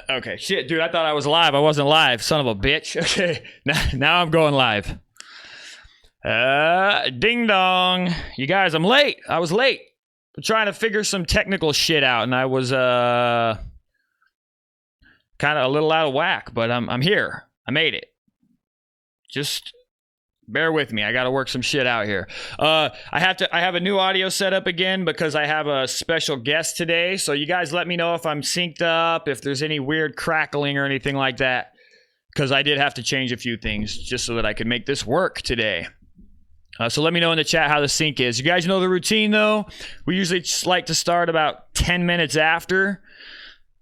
Okay, shit, dude, I thought I was live. I wasn't live, son of a bitch. Okay, now I'm going live. Ding dong. You guys, I'm late. I was late. I'm trying to figure some technical shit out, and I was kind of a little out of whack, but I'm here. I made it. Just bear with me. I got to work some shit out here. I have a new audio setup again because I have a special guest today. So you guys let me know if I'm synced up, if there's any weird crackling or anything like that, because I did have to change a few things just so that I could make this work today. So let me know in the chat how the sync is. You guys know the routine though. We usually just like to start about 10 minutes after.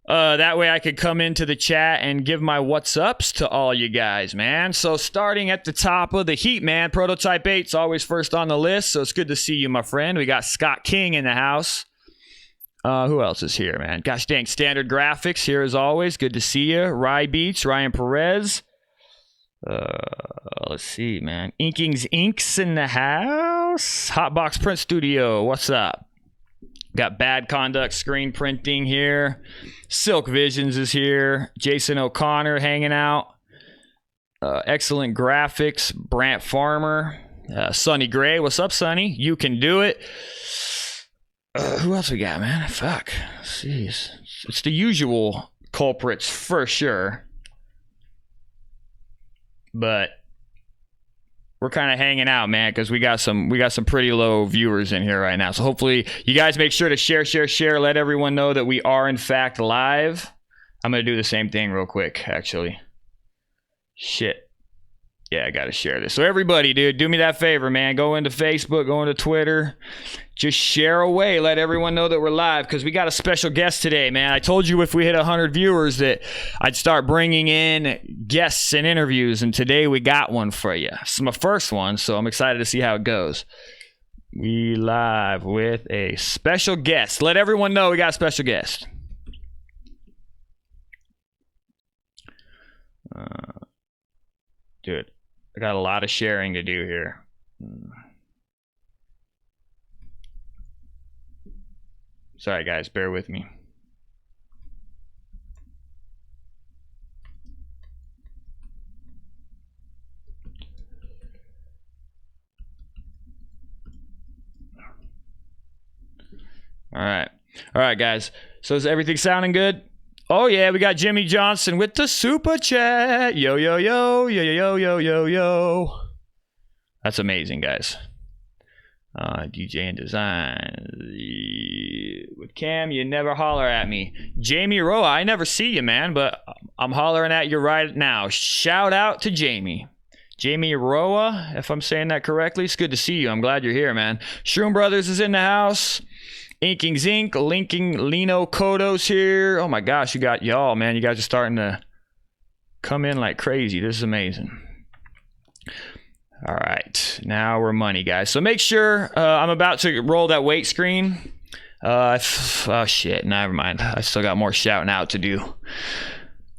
That way I could come into the chat and give my what's ups to all you guys, man. So starting at the top of the heap, man, Prototype 8's always first on the list, so it's good to see you, my friend. We got Scott King in the house. Who else is here, man? Gosh dang, Standard Graphics here as always. Good to see you. Rye Beats, Ryan Perez. Let's see, man. Inking's Inks in the house. Hotbox Print Studio, what's up? Got Bad Conduct Screen Printing here. Silk Visions is here. Jason O'Connor hanging out. Excellent Graphics. Brant Farmer. Sonny Gray. What's up, Sonny? You can do it. Who else we got, man? Fuck. Jeez. It's the usual culprits for sure. But we're kind of hanging out, man, because we got some pretty low viewers in here right now. So hopefully you guys make sure to share. Let everyone know that we are in fact live. I'm gonna do the same thing real quick, actually. Shit. Yeah, I gotta share this. So everybody, dude, do me that favor, man. Go into Facebook, go into Twitter. Just share away. Let everyone know that we're live because we got a special guest today, man. I told you if we hit 100 viewers that I'd start bringing in guests and interviews, and today we got one for you. This is my first one, so I'm excited to see how it goes. We live with a special guest. Let everyone know we got a special guest. Dude, I got a lot of sharing to do here. Sorry, guys, bear with me. All right, guys. So is everything sounding good? Oh yeah, we got Jimmy Johnson with the super chat. Yo. That's amazing, guys. DJ and design with Cam. You never holler at me. Jamie Roa, I never see you, man, but I'm hollering at you right now. Shout out to Jamie Roa, if I'm saying that correctly. It's good to see you. I'm glad you're here, man. Shroom Brothers is in the house. Inking's Ink, Linking Lino Kodos here. Oh my gosh, you got y'all, man. You guys are starting to come in like crazy. This is amazing. All right, now we're money, guys. So make sure I'm about to roll that weight screen. Oh shit, never mind. I still got more shouting out to do.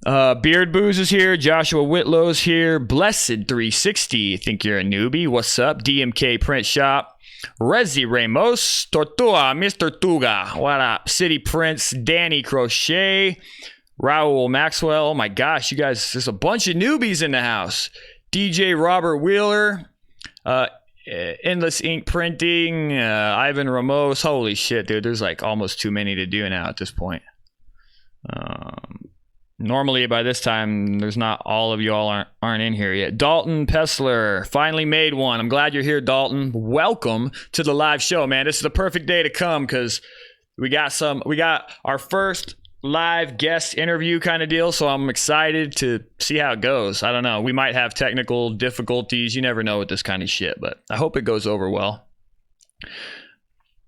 Beard Booze is here. Joshua Whitlow's here. Blessed 360. Think you're a newbie. What's up? DMK Print Shop. Rezi Ramos. Tortua. Mr. Tuga. What up? City Prince. Danny Crochet. Raul Maxwell. Oh my gosh, you guys, there's a bunch of newbies in the house. DJ Robert Wheeler, Endless Ink Printing, Ivan Ramos. Holy shit, dude. There's like almost too many to do now at this point. Normally by this time, there's not all of you all aren't in here yet. Dalton Pessler, finally made one. I'm glad you're here, Dalton. Welcome to the live show, man. This is the perfect day to come because we got our first live guest interview kind of deal, so I'm excited to see how it goes. I don't know, we might have technical difficulties, you never know with this kind of shit, but I hope it goes over well.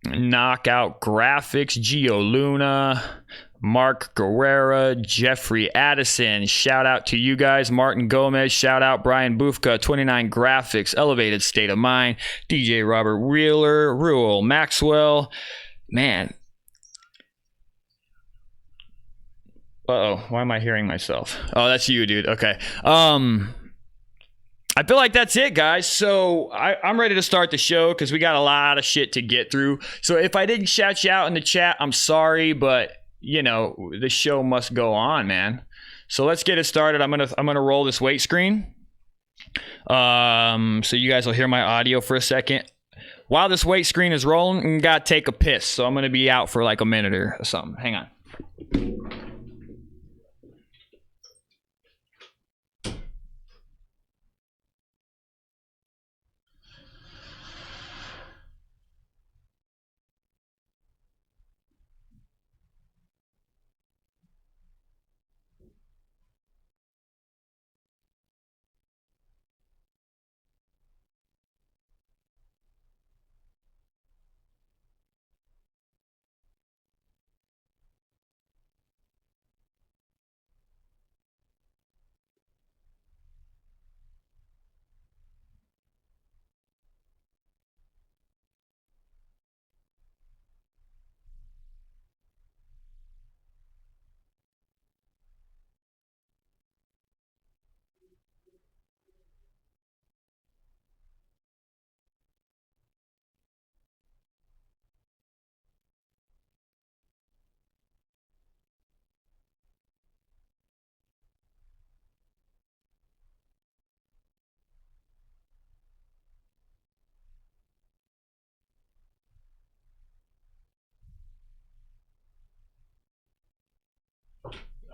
Knockout Graphics, Gio Luna, Mark Guerrera, Jeffrey Addison, shout out to you guys. Martin Gomez, shout out. Brian Bufka, 29 Graphics, Elevated State of Mind, DJ Robert Wheeler, Ruel Maxwell. Man, uh-oh, why am I hearing myself? Oh, that's you, dude. Okay. I feel like that's it, guys. So I'm ready to start the show because we got a lot of shit to get through. So if I didn't shout you out in the chat, I'm sorry, but the show must go on, man. So let's get it started. I'm gonna roll this weight screen. So you guys will hear my audio for a second. While this weight screen is rolling, I gotta take a piss. So I'm gonna be out for like a minute or something. Hang on.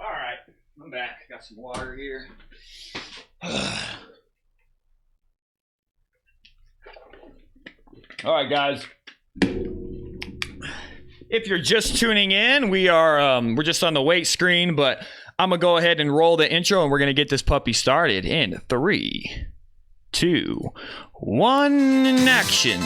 All right, I'm back. Got some water here. All right, guys. If you're just tuning in, we're just on the weight screen, but I'm gonna go ahead and roll the intro, and we're gonna get this puppy started in 3, 2, 1, action.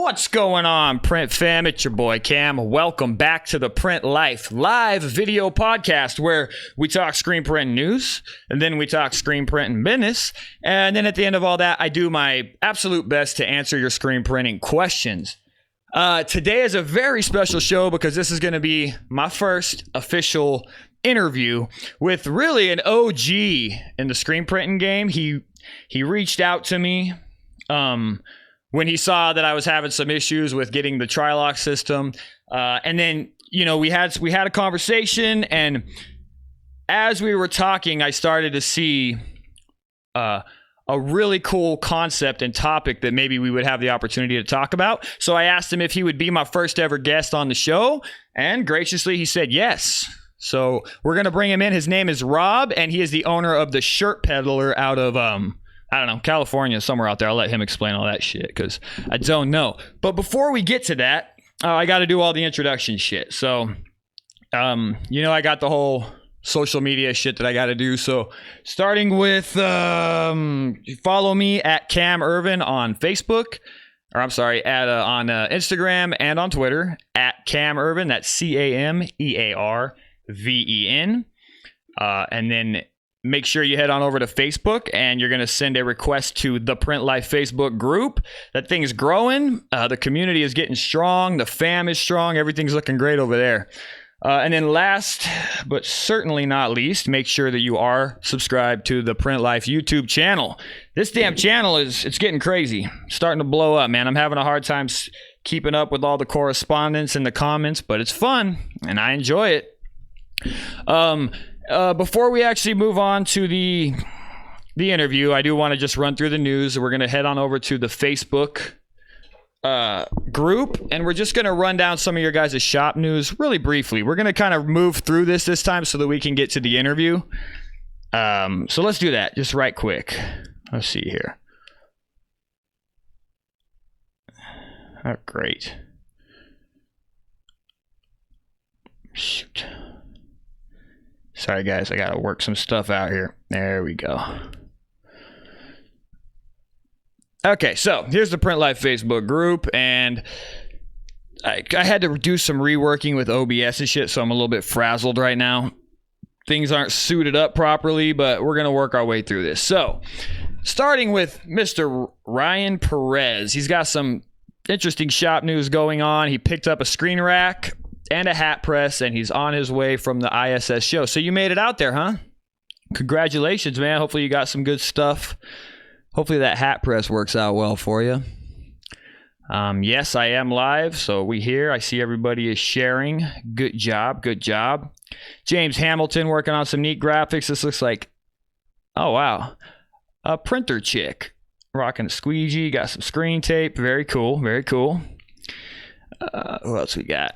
What's going on, Print fam? It's your boy Cam. Welcome back to the Print Life live video podcast, where we talk screen print news, and then we talk screen print and business, and then at the end of all that, I do my absolute best to answer your screen printing questions. Today is a very special show because this is going to be my first official interview with really an OG in the screen printing game. He reached out to me when he saw that I was having some issues with getting the tri-lock system, and then we had a conversation, and as we were talking, I started to see a really cool concept and topic that maybe we would have the opportunity to talk about. So I asked him if he would be my first ever guest on the show, and graciously he said yes. So we're gonna bring him in. His name is Rob, and he is the owner of the Shirt Peddler out of I don't know, California, somewhere out there. I'll let him explain all that shit because I don't know. But before we get to that, I got to do all the introduction shit. So, I got the whole social media shit that I got to do. So, starting with, follow me at Cam Earven on Facebook. Or I'm sorry, on Instagram and on Twitter at Cam Earven. That's CAMEARVEN. And then make sure you head on over to Facebook, and you're going to send a request to the Print Life Facebook group. That thing's growing. The community is getting strong. The fam is strong. Everything's looking great over there. And then last, but certainly not least, make sure that you are subscribed to the Print Life YouTube channel. This damn channel it's getting crazy. It's starting to blow up, man. I'm having a hard time keeping up with all the correspondence and the comments, but it's fun, and I enjoy it. Before we actually move on to the interview, I do want to just run through the news. We're going to head on over to the Facebook group, and we're just going to run down some of your guys' shop news really briefly. We're going to kind of move through this time so that we can get to the interview. So let's do that just right quick. Let's see here. Oh, great. Shoot. Sorry, guys. I got to work some stuff out here. There we go. Okay, so here's the Print Life Facebook group, and I had to do some reworking with OBS and shit, so I'm a little bit frazzled right now. Things aren't suited up properly, but we're going to work our way through this. So, starting with Mr. Ryan Perez. He's got some interesting shop news going on. He picked up a screen rack and a hat press, and he's on his way from the ISS show. So you made it out there, huh? Congratulations, man. Hopefully you got some good stuff. Hopefully that hat press works out well for you. Yes, I am live, so we here. I see everybody is sharing. Good job, good job. James Hamilton working on some neat graphics. This looks like, oh wow, a printer chick. Rocking a squeegee, got some screen tape. Very cool, very cool. Who else we got?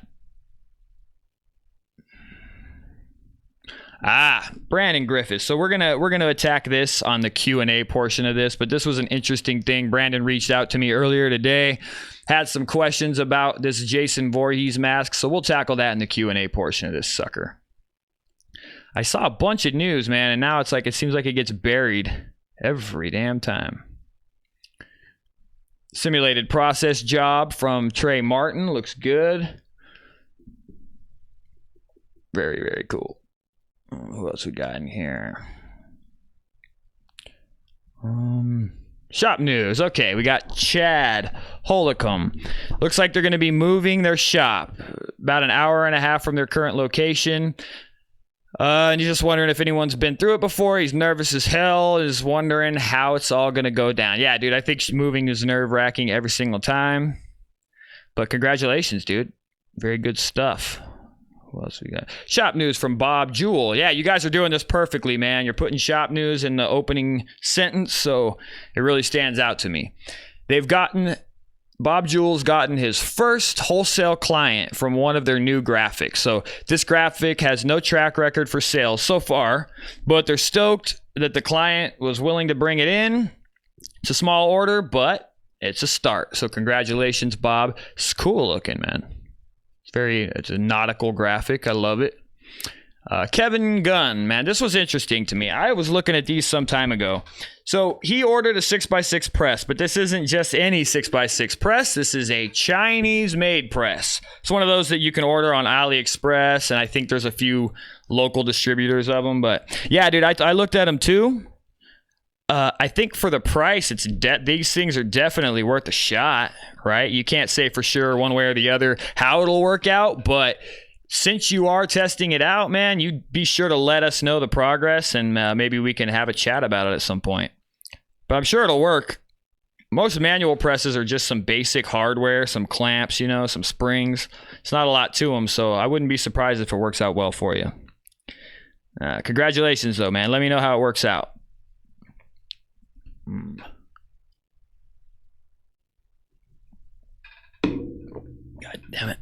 Brandon Griffiths. So we're gonna attack this on the Q&A portion of this, but this was an interesting thing. Brandon reached out to me earlier today, had some questions about this Jason Voorhees mask, so we'll tackle that in the Q&A portion of this sucker. I saw a bunch of news, man, and now it's like it seems like it gets buried every damn time. Simulated process job from Trey Martin. Looks good. Very, very cool. Who else we got in here? Shop news. Okay, we got Chad Holcomb. Looks like they're going to be moving their shop about an hour and a half from their current location. And he's just wondering if anyone's been through it before. He's nervous as hell. Is wondering how it's all going to go down. Yeah, dude, I think moving is nerve-wracking every single time. But congratulations, dude. Very good stuff. What else we got? Shop news from Bob Jewell. Yeah, you guys are doing this perfectly, man. You're putting shop news in the opening sentence, so it really stands out to me. Bob Jewell's gotten his first wholesale client from one of their new graphics. So this graphic has no track record for sales so far, but they're stoked that the client was willing to bring it in. It's a small order, but it's a start. So congratulations, Bob. It's cool looking, man. It's a nautical graphic. I love it. Kevin Gunn, man, this was interesting to me. I was looking at these some time ago. So he ordered a 6x6 press, but this isn't just any 6x6 press. This is a Chinese-made press. It's one of those that you can order on AliExpress, and I think there's a few local distributors of them. But yeah, dude, I looked at them too. I think for the price, these things are definitely worth a shot, right? You can't say for sure one way or the other how it'll work out, but since you are testing it out, man, you be sure to let us know the progress, and maybe we can have a chat about it at some point. But I'm sure it'll work. Most manual presses are just some basic hardware, some clamps, some springs. It's not a lot to them, so I wouldn't be surprised if it works out well for you. Congratulations, though, man. Let me know how it works out. God damn it.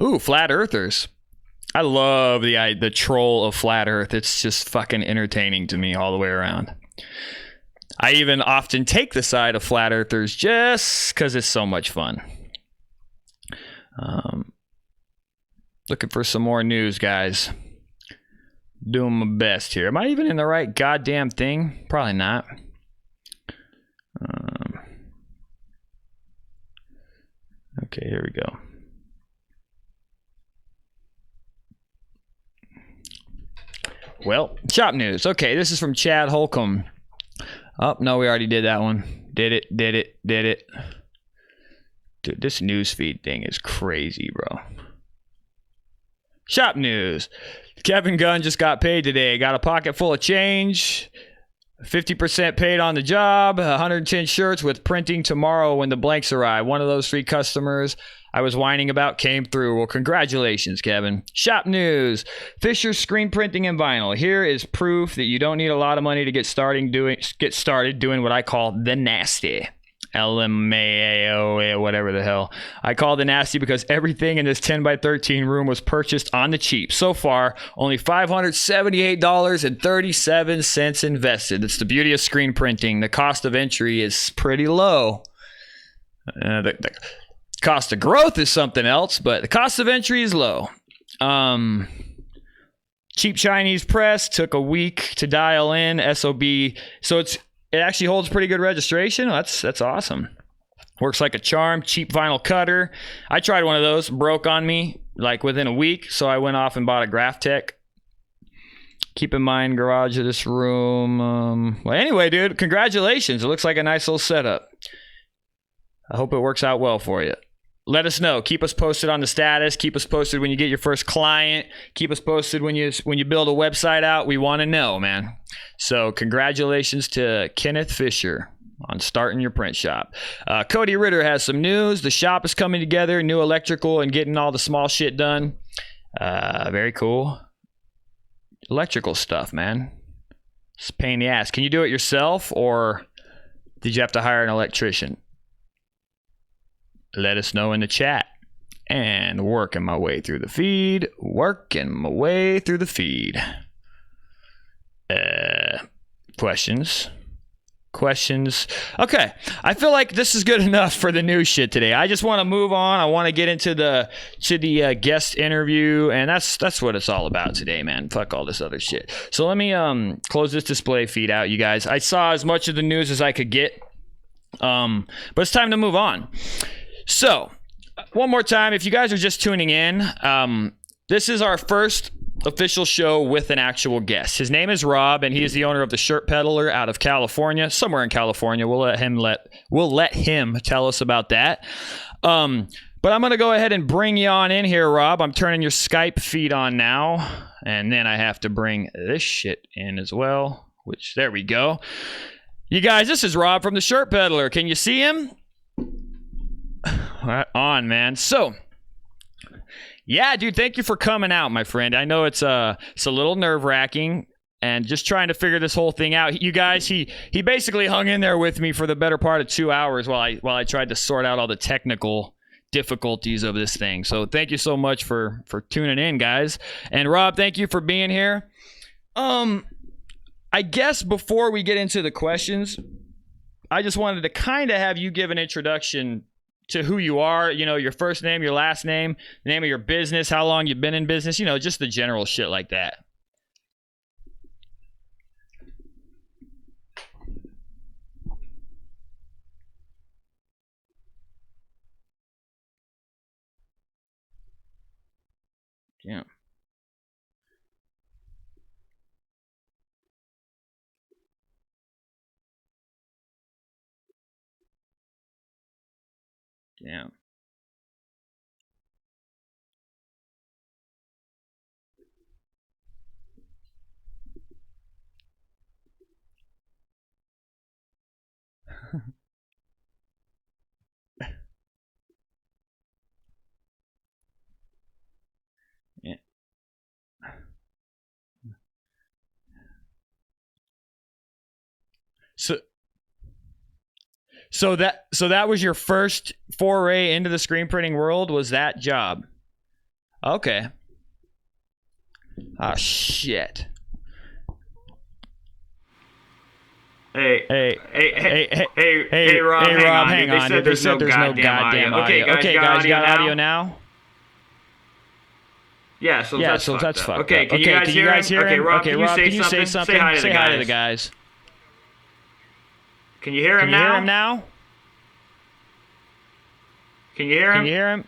Ooh, flat earthers. I love the troll of flat earth. It's just fucking entertaining to me all the way around. I even often take the side of flat earthers just because it's so much fun. Looking for some more news, guys. Doing my best here. Am I even in the right goddamn thing? Probably not. Okay, here we go. Well, shop news. Okay, this is from Chad Holcomb. Oh, no, we already did that one. Did it. Dude, this newsfeed thing is crazy, bro. Shop news. Kevin Gunn just got paid today. Got a pocket full of change. 50% paid on the job. 110 shirts with printing tomorrow when the blanks arrive. One of those 3 customers I was whining about came through. Well, congratulations, Kevin. Shop news. Fisher's screen printing and vinyl. Here is proof that you don't need a lot of money to get started doing what I call the nasty. LMAO, whatever the hell. I call the nasty because everything in this 10x13 room was purchased on the cheap. So far, only $578.37 invested. That's the beauty of screen printing. The cost of entry is pretty low. The cost of growth is something else, but the cost of entry is low. Cheap Chinese press took a week to dial in. SOB. So it actually holds pretty good registration. That's awesome. Works like a charm. Cheap vinyl cutter. I tried one of those. Broke on me like within a week. So I went off and bought a Graphtec. Keep in mind, garage of this room. Well, anyway, dude, congratulations. It looks like a nice little setup. I hope it works out well for you. let us know. Keep us posted on the status. Keep us posted when you get your first client. Keep us posted when you build a website out. We want to know, man. So congratulations to Kenneth Fisher on starting your print shop. Cody Ritter has some news. The shop is coming together, new electrical and getting all the small shit done. Very cool. Electrical stuff, man. It's a pain in the ass. Can you do it yourself, or did you have to hire an electrician? Let us know in the chat. And working my way through the feed. Questions. Okay, I feel like this is good enough for the news shit today. I just want to move on. I want to get into the guest interview, and that's what it's all about today, man. Fuck all this other shit. So let me close this display feed out, you guys. I saw as much of the news as I could get, but it's time to move on. So one more time, if you guys are just tuning in, this is our first official show with an actual guest. His name is Rob, and he is the owner of the Shirt Peddler out of California, somewhere in California. We'll let him tell us about that. But I'm gonna go ahead and bring you on in here, Rob. I'm turning your Skype feed on now, and then I have to bring this shit in as well. Which, there we go. You guys, this is Rob from the Shirt Peddler. Can you see him? Right on, man. So, yeah, dude, thank you for coming out, my friend. I know it's a little nerve-wracking and just trying to figure this whole thing out. You guys, he basically hung in there with me for the better part of 2 hours while I tried to sort out all the technical difficulties of this thing. So thank you so much for tuning in, guys. And Rob, thank you for being here. I guess before we get into the questions, I just wanted to kind of have you give an introduction to who you are, you know, your first name, your last name, the name of your business, how long you've been in business, you know, just the general shit like that. Yeah. Yeah. Yeah. So that was your first foray into the screen printing world, was that job? Okay. Oh shit. Hey, Rob, hang on. Dude. They said there's no goddamn audio. Okay, guys, you got audio now? Yeah, so that's fucked up. Okay, can you guys hear him? Okay, Rob, can you say something? Say hi to the guys. Can you hear him now? Can you hear him now? Can you hear him? Can you hear him?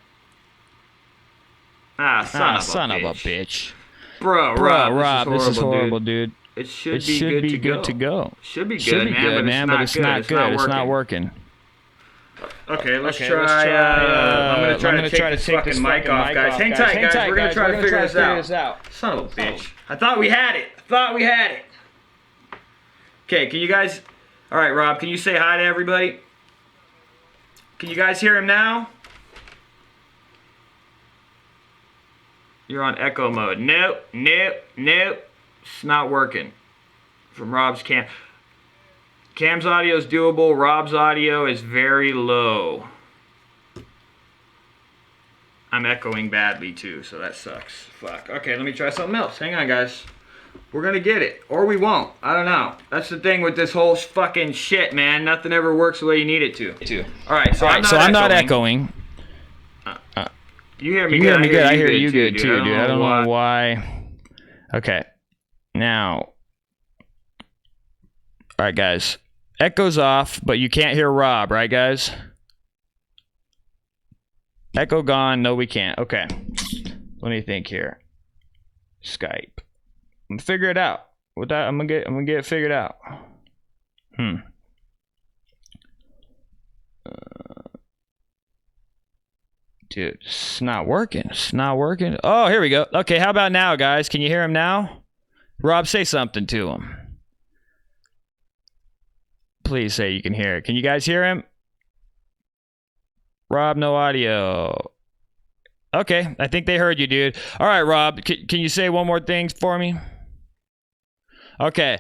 Son of a bitch. Bro, Rob, this is horrible, dude. It should be good to go. Should be good, man, but it's not good. It's not working. Okay, let's try. I'm gonna try to take this mic off, guys. Hang tight, guys. We're gonna try to figure this out. Son of a bitch. I thought we had it. Okay, can you guys... All right, Rob, can you say hi to everybody? Can you guys hear him now? You're on echo mode. Nope. It's not working. From Rob's cam. Cam's audio is doable. Rob's audio is very low. I'm echoing badly too, so that sucks. Fuck. Okay, let me try something else. Hang on, guys. We're gonna get it. Or we won't. I don't know. That's the thing with this whole fucking shit, man. Nothing ever works the way you need it to. Alright, so I'm not echoing. You hear me good? I hear you good too, dude. I don't know why. Okay. Now. Alright, guys. Echo's off, but you can't hear Rob, right, guys? Echo gone. No, we can't. Okay. Let me think here. Skype. I'm gonna figure it out. With that, I'm gonna get it figured out. Dude, it's not working. It's not working. Oh, here we go. Okay, how about now, guys? Can you hear him now? Rob, say something to him. Please say you can hear it. Can you guys hear him? Rob, no audio. Okay, I think they heard you, dude. All right, Rob, can you say one more thing for me? Okay.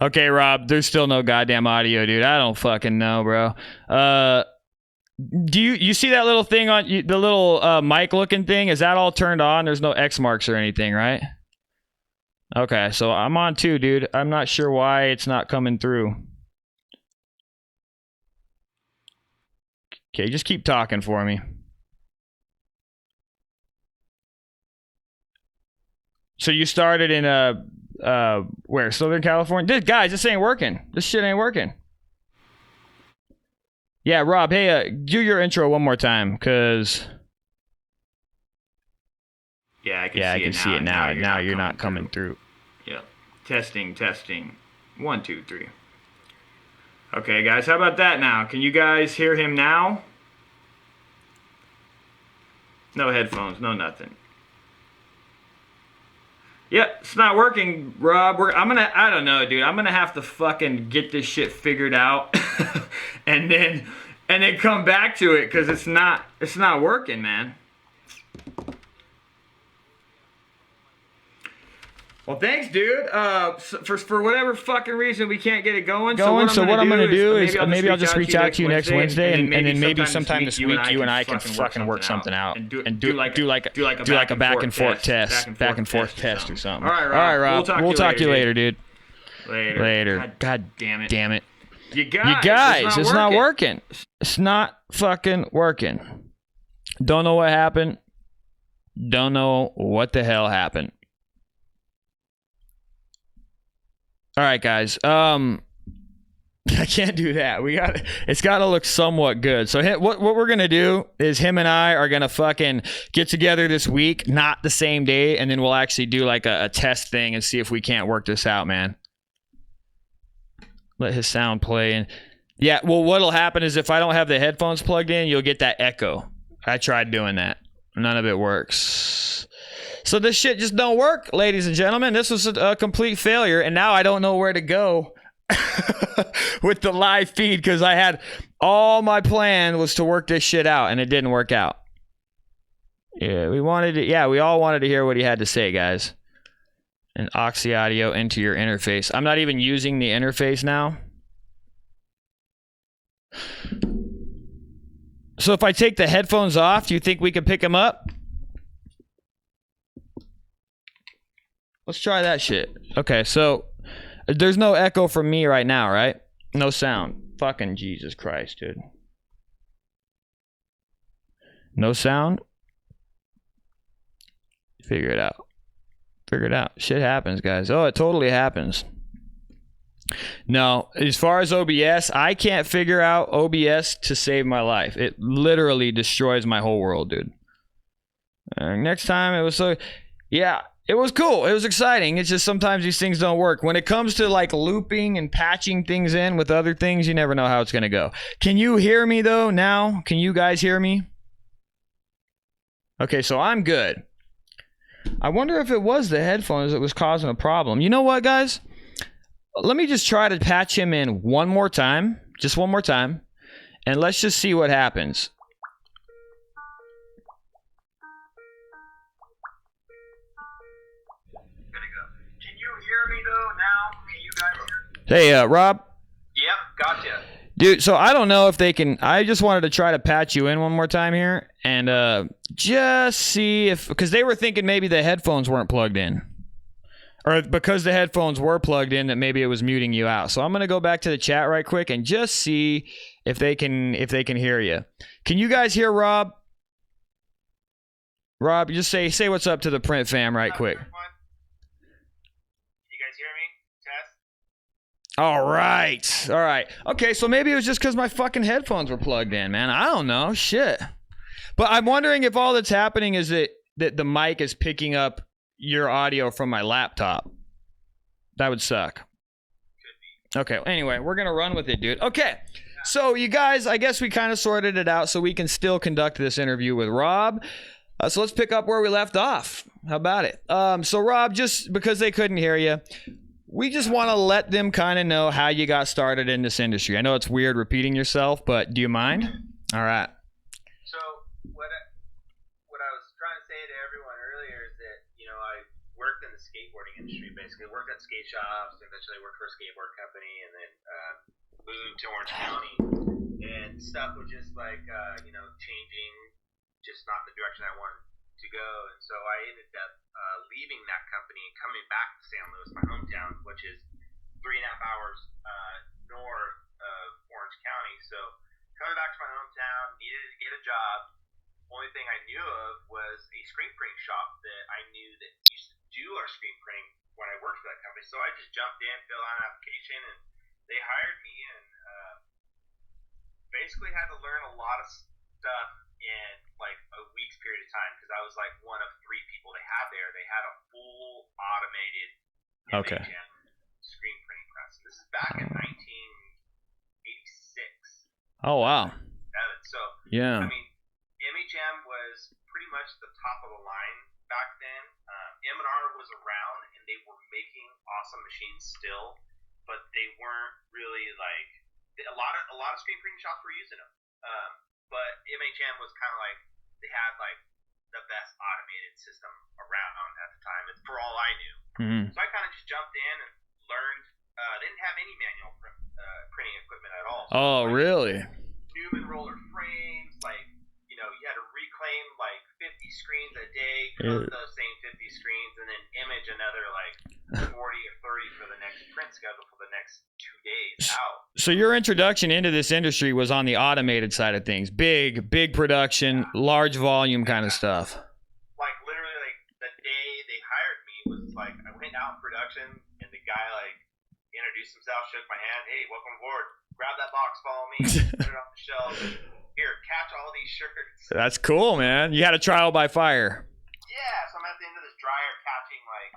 Okay, Rob, there's still no goddamn audio, dude. I don't fucking know, bro. Do you see that little thing on the little mic looking thing? Is that all turned on? There's no X marks or anything, right? Okay, so I'm on too, dude. I'm not sure why it's not coming through. Okay, just keep talking for me. So you started in where? Southern California? Guys, this ain't working. This shit ain't working. Yeah, Rob, hey, do your intro one more time, cause yeah, I can see it now. Now you're not coming through. Yep. Testing. 1, 2, 3. Okay, guys, how about that now? Can you guys hear him now? No headphones, no nothing. Yep, it's not working, Rob. I don't know, dude. I'm gonna have to fucking get this shit figured out, and then come back to it, cause it's not working, man. Well, thanks, dude. For whatever fucking reason we can't get it going. So what I'm gonna do is maybe I'll just reach out to you next Wednesday, and then maybe sometime this week you and I can fucking work something out and do like a back and forth test or something. All right, Rob. We'll talk to you later, dude. Later. God damn it. You guys, it's not working. It's not fucking working. Don't know what happened. Don't know what the hell happened. All right, guys. I can't do that. It's got to look somewhat good. So what we're going to do is him and I are going to fucking get together this week, not the same day, and then we'll actually do like a test thing and see if we can't work this out, man. Let his sound play. And yeah, well, what'll happen is if I don't have the headphones plugged in, you'll get that echo. I tried doing that. None of it works. So this shit just don't work, ladies and gentlemen. This was a complete failure, and now I don't know where to go with the live feed, because I had all my plan was to work this shit out, and it didn't work out. Yeah, we all wanted to hear what he had to say, guys. And Oxy audio into your interface. I'm not even using the interface now. So if I take the headphones off, do you think we can pick them up? Let's try that shit. Okay, so there's no echo from me right now, right? No sound. Fucking Jesus Christ, dude. No sound? Figure it out. Shit happens, guys. Oh, it totally happens. No, as far as OBS, I can't figure out OBS to save my life. It literally destroys my whole world, dude. Next time it was so... Yeah. It was cool. It was exciting. It's just sometimes these things don't work. When it comes to like looping and patching things in with other things, you never know how it's going to go. Can you hear me though now? Can you guys hear me? Okay, so I'm good. I wonder if it was the headphones that was causing a problem. You know what, guys? Let me just try to patch him in one more time. Just one more time. And let's just see what happens. Hey, Rob? Yep, gotcha. Dude, so I don't know if they can... I just wanted to try to patch you in one more time here. And just see if... Because they were thinking maybe the headphones weren't plugged in. Or because the headphones were plugged in, that maybe it was muting you out. So I'm gonna go back to the chat right quick and just see if they can hear you. Can you guys hear Rob? Rob, just say what's up to the print fam right quick. Can you guys hear me? Test. All right. Okay, so maybe it was just because my fucking headphones were plugged in, man. I don't know. Shit. But I'm wondering if all that's happening is that the mic is picking up your audio from my laptop. That would suck. Okay, anyway, we're going to run with it, dude. Okay, so you guys, I guess we kind of sorted it out so we can still conduct this interview with Rob. So let's pick up where we left off. How about it? So Rob, just because they couldn't hear you, we just want to let them kind of know how you got started in this industry. I know it's weird repeating yourself, but do you mind? All right. So what I was trying to say to everyone earlier is that, you know, I worked in the skateboarding industry, basically. Worked at skate shops, eventually worked for a skateboard company, and then moved to Orange County. And stuff was just like, you know, changing, just not in the direction I wanted to go. And so I ended up leaving that company and coming back to San Luis, my hometown, which is 3.5 hours north of Orange County. So coming back to my hometown, needed to get a job. Only thing I knew of was a screen printing shop that I knew that used to do our screen printing when I worked for that company. So I just jumped in, filled out an application, and they hired me, and basically had to learn a lot of stuff in like a week's period of time, because I was like one of 3 people they had there. They had a full automated MHM screen printing press. This is back in 1986. Oh, wow. So, yeah. I mean, MHM was pretty much the top of the line back then. M&R was around, and they were making awesome machines still, but they weren't really like a lot of screen printing shops were using them. But MHM was kind of like, they had like the best automated system around at the time, for all I knew. Mm-hmm. So I kind of just jumped in and learned. They didn't have any manual printing equipment at all. So oh, like, really? Newman roller frames, like, you know, you had to reclaim like 50 screens a day, code those same 50 screens, and then image another like 40 or 30 for the next print schedule for the next 2 days out. So your introduction into this industry was on the automated side of things. Big production, large volume kind of stuff. Like literally like the day they hired me was like, I went out in production and the guy like introduced himself, shook my hand, hey, welcome aboard, grab that box, follow me, put it off the shelf, here, catch all these shirts. That's cool, man. You had a trial by fire. Yeah, so I'm at the end of this dryer catching like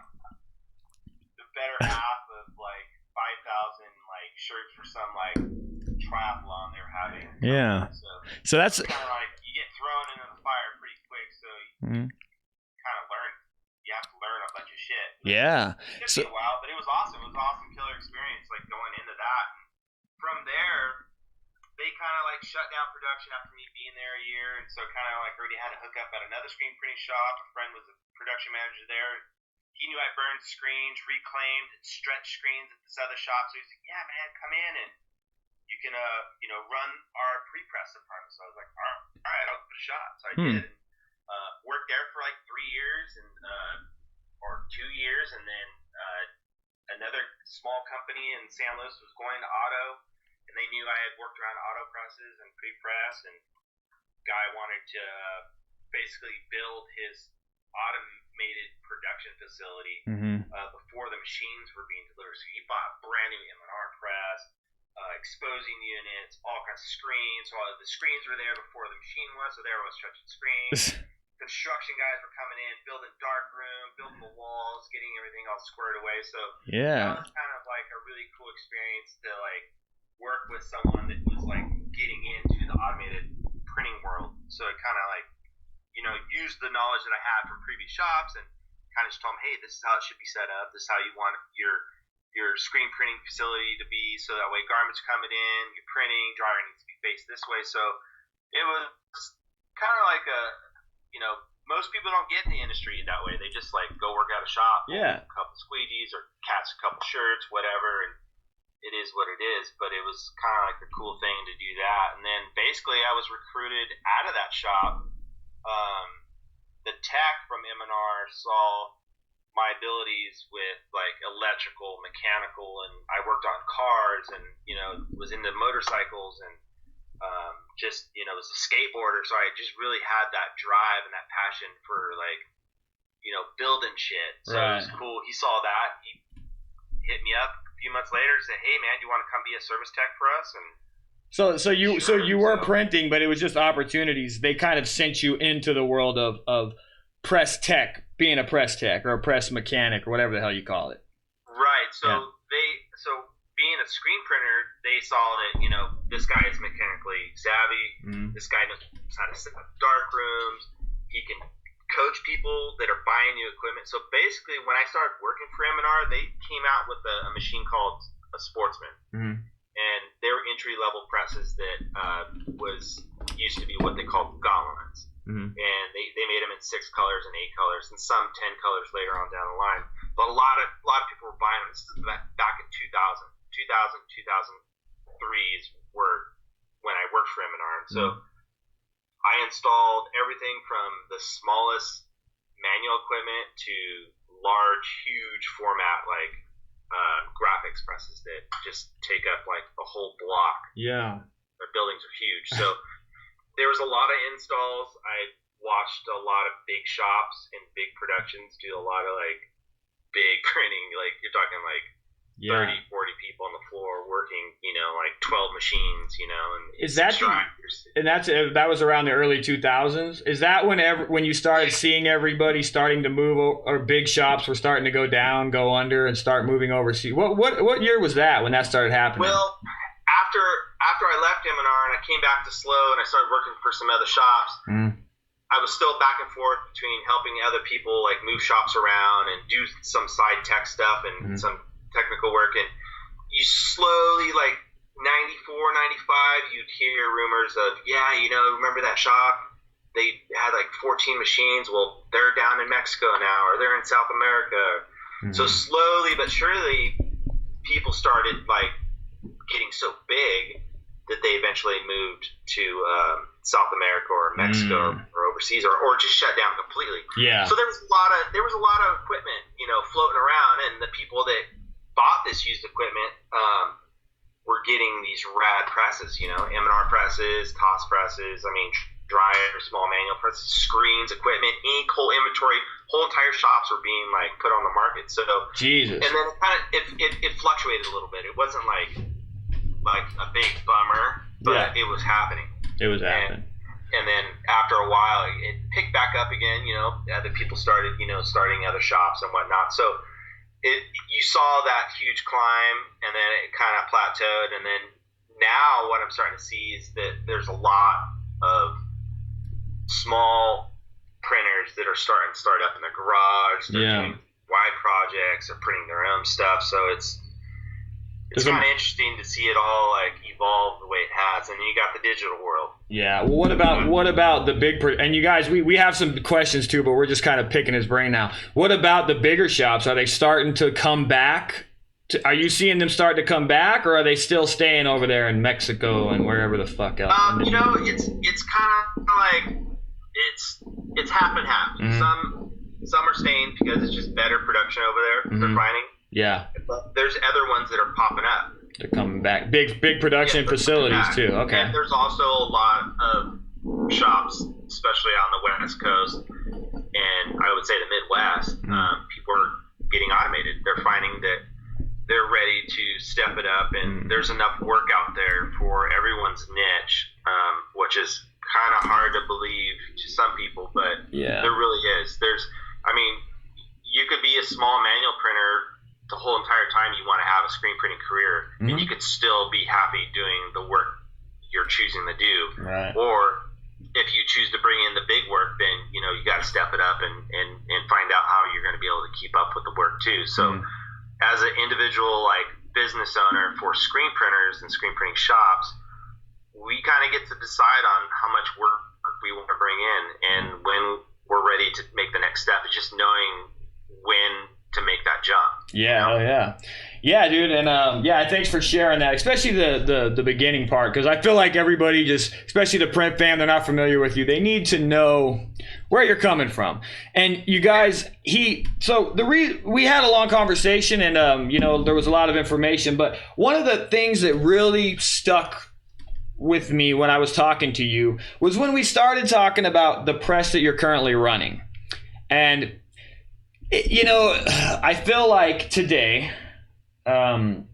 the better half of like 5,000 like shirts for some like triathlon they were having. Yeah. So that's kind of like you get thrown into the fire pretty quick, so you kind of learn. You have to learn a bunch of shit. Yeah. It took me a while, but it was awesome. It was an awesome killer experience, like going into that. And from there, they kind of like shut down production after me being there a year, and so kind of like already had a hookup at another screen printing shop. A friend was a production manager there. He knew I burned screens, reclaimed, and stretched screens at this other shop. So he's like, "Yeah, man, come in and you can, you know, run our pre-press department." So I was like, "All right, I'll give it a shot." So I did. Worked there for like 3 years and or 2 years, and then another small company in San Luis was going to auto, and they knew I had worked around auto presses and pre-press, and guy wanted to basically build his automated production facility before the machines were being delivered. So he bought a brand new M&R press, exposing units, all kinds of screens. So the screens were there before the machine was, so there was stretching screens. Construction guys were coming in, building dark room, building the walls, getting everything all squared away. So that was kind of like a really cool experience to like work with someone that was like getting into the automated printing world. So it kind of like, you know, used the knowledge that I had from previous shops and kind of just told them, hey, this is how it should be set up. This is how you want your screen printing facility to be, so that way garments are coming in, your printing, dryer needs to be faced this way. So it was kind of like a, you know, most people don't get in the industry that way. They just like go work at a shop, a couple squeegees or catch a couple shirts, whatever, and it is what it is. But it was kind of like a cool thing to do that. And then basically I was recruited out of that shop. The tech from M&R saw my abilities with like electrical, mechanical, and I worked on cars and, you know, was into motorcycles and just, you know, was a skateboarder. So I just really had that drive and that passion for like, you know, building shit. So It was cool. He saw that. He hit me up a few months later and said, hey man, do you want to come be a service tech for us? And So you were printing, but it was just opportunities. They kind of sent you into the world of press tech, being a press tech or a press mechanic or whatever the hell you call it. Right. So being a screen printer, they saw that, you know, this guy is mechanically savvy. Mm-hmm. This guy knows how to set up dark rooms. He can coach people that are buying new equipment. So basically, when I started working for M&R, they came out with a machine called a Sportsman. Mm-hmm. And they were entry-level presses that used to be what they called Gauntlets. Mm-hmm. And they made them in 6 colors and 8 colors and some 10 colors later on down the line. But a lot of people were buying them. This is back in 2000, 2003 were when I worked for M&R. And so I installed everything from the smallest manual equipment to large, huge format like graphics presses that just take up like a whole block. Yeah. Their buildings are huge. So there was a lot of installs. I watched a lot of big shops and big productions do a lot of like big printing. Like you're talking like 30, 40 people on the floor working, you know, like 12 machines, you know, and is that that was around the early 2000s? Is that when you started seeing everybody starting to move, or big shops were starting to go down, go under, and start moving overseas? What year was that when that started happening? Well, after I left M&R and I came back to SLO and I started working for some other shops, I was still back and forth between helping other people like move shops around and do some side tech stuff and some technical work, and you slowly, like 94, 95, you'd hear rumors of, yeah, you know, remember that shop? They had like 14 machines. Well, they're down in Mexico now, or they're in South America. So slowly but surely, people started like getting so big that they eventually moved to South America or Mexico or overseas, or just shut down completely. Yeah. So there was a lot of equipment, you know, floating around, and the people that bought this used equipment were getting these rad presses, you know, M&R presses, TOS presses, I mean, dryers, small manual presses, screens, equipment, ink, whole inventory, whole entire shops were being like put on the market. So Jesus. And then it fluctuated a little bit. It wasn't like a big bummer, but it was happening. It was happening. And then after a while, it picked back up again. You know, other people started, you know, starting other shops and whatnot. So you saw that huge climb, and then it kind of plateaued, and then now what I'm starting to see is that there's a lot of small printers that are starting to start up in their garage. They're doing wide projects, they're printing their own stuff, so it's kind of interesting to see it all like evolve the way it has. And then you got the digital world. Yeah. Well, what about the big, and you guys, we have some questions too, but we're just kind of picking his brain now. What about the bigger shops? Are they starting to come back? Are you seeing them start to come back, or are they still staying over there in Mexico and wherever the fuck else? You know, it's kind of like it's half and half. Some are staying because it's just better production over there. They're finding. Yeah. But there's other ones that are popping up. They're coming back. Big production facilities too. Okay. And there's also a lot of shops, especially on the West Coast, and I would say the Midwest. People are getting automated. They're finding that they're ready to step it up, and there's enough work out there for everyone's niche, which is kind of hard to believe to some people, but there really is. You could be a small manual printer the whole entire time you want to have a screen printing career, and you could still be happy doing the work you're choosing to do. Right. Or if you choose to bring in the big work, then you got to step it up and find out how you're going to be able to keep up with the work too. So as an individual like business owner for screen printers and screen printing shops, we kind of get to decide on how much work we want to bring in, and when we're ready to make the next step. It's just knowing when to make that jump. Yeah, Yeah, dude, and yeah, thanks for sharing that, especially the beginning part, because I feel like everybody just, especially the print fam, they're not familiar with you. They need to know where you're coming from. And you guys, we had a long conversation, and you know, there was a lot of information, but one of the things that really stuck with me when I was talking to you was when we started talking about the press that you're currently running. And you know, I feel like today, in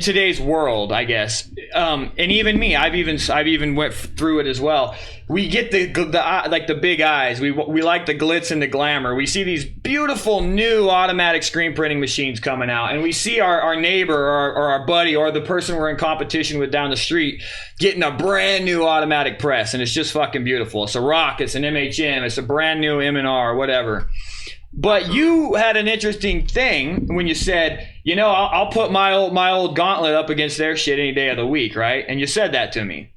today's world, I guess, and even me, I've even went through it as well. We get the big eyes. We like the glitz and the glamour. We see these beautiful new automatic screen printing machines coming out, and we see our neighbor or our buddy or the person we're in competition with down the street getting a brand new automatic press, and it's just fucking beautiful. It's a Rock, it's an MHM, it's a brand new M&R, whatever. But you had an interesting thing when you said, you know, I'll put my old Gauntlet up against their shit any day of the week, right? And you said that to me.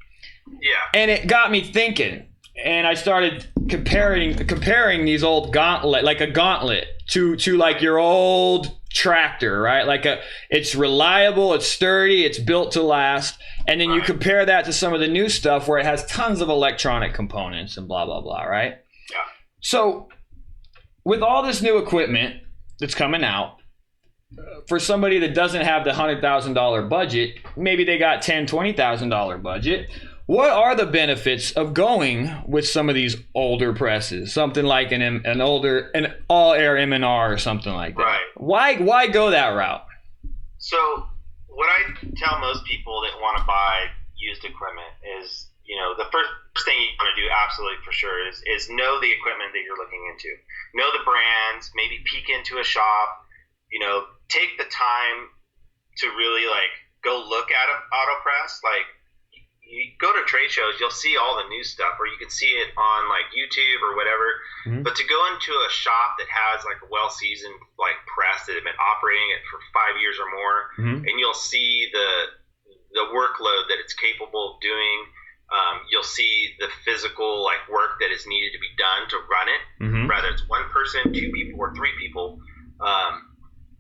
Yeah. And it got me thinking, and I started comparing these old Gauntlet, like a Gauntlet, to like your old tractor, right? Like it's reliable, it's sturdy, it's built to last. And then you compare that to some of the new stuff where it has tons of electronic components and blah, blah, blah, right? Yeah. So with all this new equipment that's coming out, for somebody that doesn't have the $100,000 budget, maybe they got $10,000-$20,000 budget, what are the benefits of going with some of these older presses, something like an all-air M&R or something like that? Right. Why go that route? So what I tell most people that want to buy used equipment is, you know, the first thing you want to do absolutely for sure is know the equipment that you're looking into. Know the brands, maybe peek into a shop, you know, take the time to really like go look at an auto press. Like you go to trade shows, you'll see all the new stuff, or you can see it on like YouTube or whatever. Mm-hmm. But to go into a shop that has like a well-seasoned like press that have been operating it for 5 years or more, mm-hmm. and you'll see the workload that it's capable of doing. You'll see the physical like work that is needed to be done to run it, mm-hmm. whether it's one person, two people, or three people.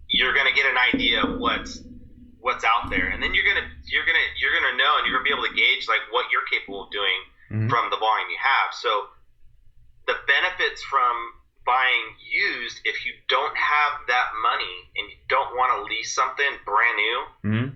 You're gonna get an idea of what's out there, and then you're gonna know, and you're gonna be able to gauge like what you're capable of doing mm-hmm. from the volume you have. So the benefits from buying used, if you don't have that money and you don't want to lease something brand new, mm-hmm.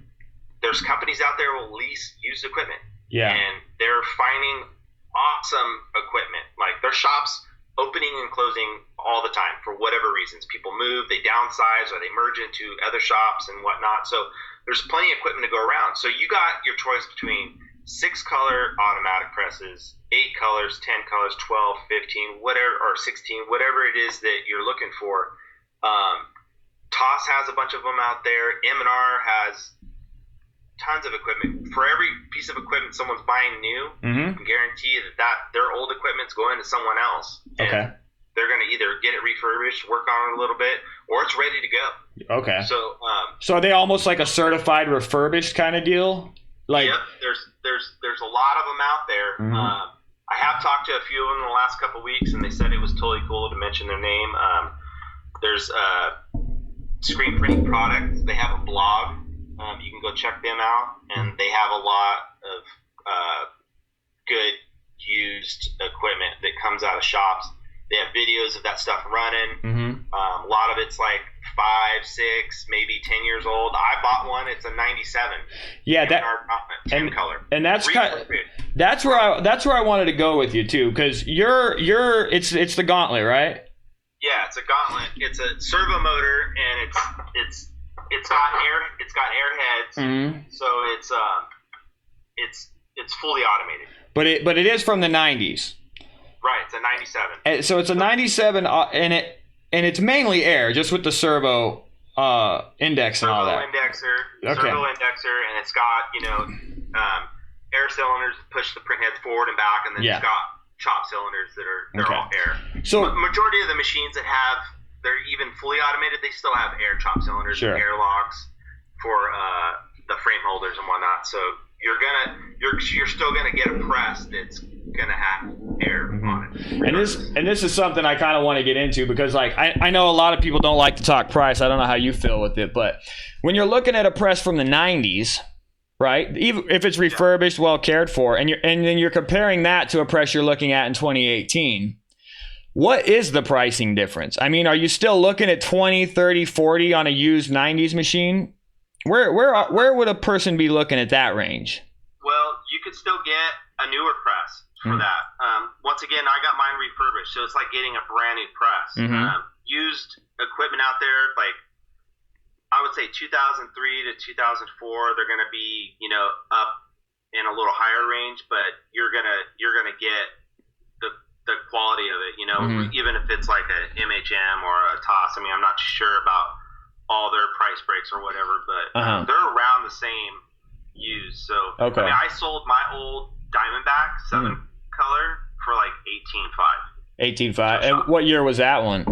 there's companies out there who will lease used equipment. Yeah. And they're finding awesome equipment. Like their shops opening and closing all the time for whatever reasons. People move, they downsize, or they merge into other shops and whatnot. So there's plenty of equipment to go around. So you got your choice between 6-color automatic presses, 8 colors, 10 colors, 12, 15, whatever, or 16, whatever it is that you're looking for. TOS has a bunch of them out there. M&R has tons of equipment. For every piece of equipment someone's buying new, mm-hmm. you can guarantee that their old equipment's going to someone else. Okay. And they're going to either get it refurbished, work on it a little bit, or it's ready to go. Okay. So are they almost like a certified refurbished kind of deal? Like, yep. There's a lot of them out there. Mm-hmm. I have talked to a few of them in the last couple of weeks, and they said it was totally cool to mention their name. There's Screen Printing Products. They have a blog. You can go check them out, and they have a lot of good used equipment that comes out of shops. They have videos of that stuff running. Mm-hmm. A lot of it's like 5, 6, maybe 10 years old. I bought one. It's a 97. Yeah, that 10 color. And that's that's where I wanted to go with you too, because it's the Gauntlet, right? Yeah, it's a Gauntlet. It's a servo motor, and it's got air heads, mm-hmm. so it's fully automated. But it is from the 90s. Right, it's a 97. And so it's a 97, and it's mainly air, just with the servo index and all that. Servo indexer, and it's got air cylinders that push the print heads forward and back, and then it's got chop cylinders that are all air. So majority of the machines that they're even fully automated, they still have air chop cylinders, sure. and air locks for the frame holders and whatnot. So you're still gonna get a press that's gonna have air mm-hmm. on it. And this is something I kind of want to get into because like I know a lot of people don't like to talk price. I don't know how you feel with it, but when you're looking at a press from the 90s, right? Even if it's refurbished, well cared for, and then you're comparing that to a press you're looking at in 2018. What is the pricing difference? I mean, are you still looking at 20, 30, 40 on a used 90s machine? Where would a person be looking at that range? Well, you could still get a newer press for that. Once again, I got mine refurbished, so it's like getting a brand new press. Used equipment out there, like I would say 2003 to 2004, they're going to be, you know, up in a little higher range, but you're gonna get the quality of it, you know, even if it's like a MHM or a TOS. I mean, I'm not sure about all their price breaks or whatever, but they're around the same used. So I mean, I sold my old Diamondback 7 color for like 18.5. 18.5. And what year was that one?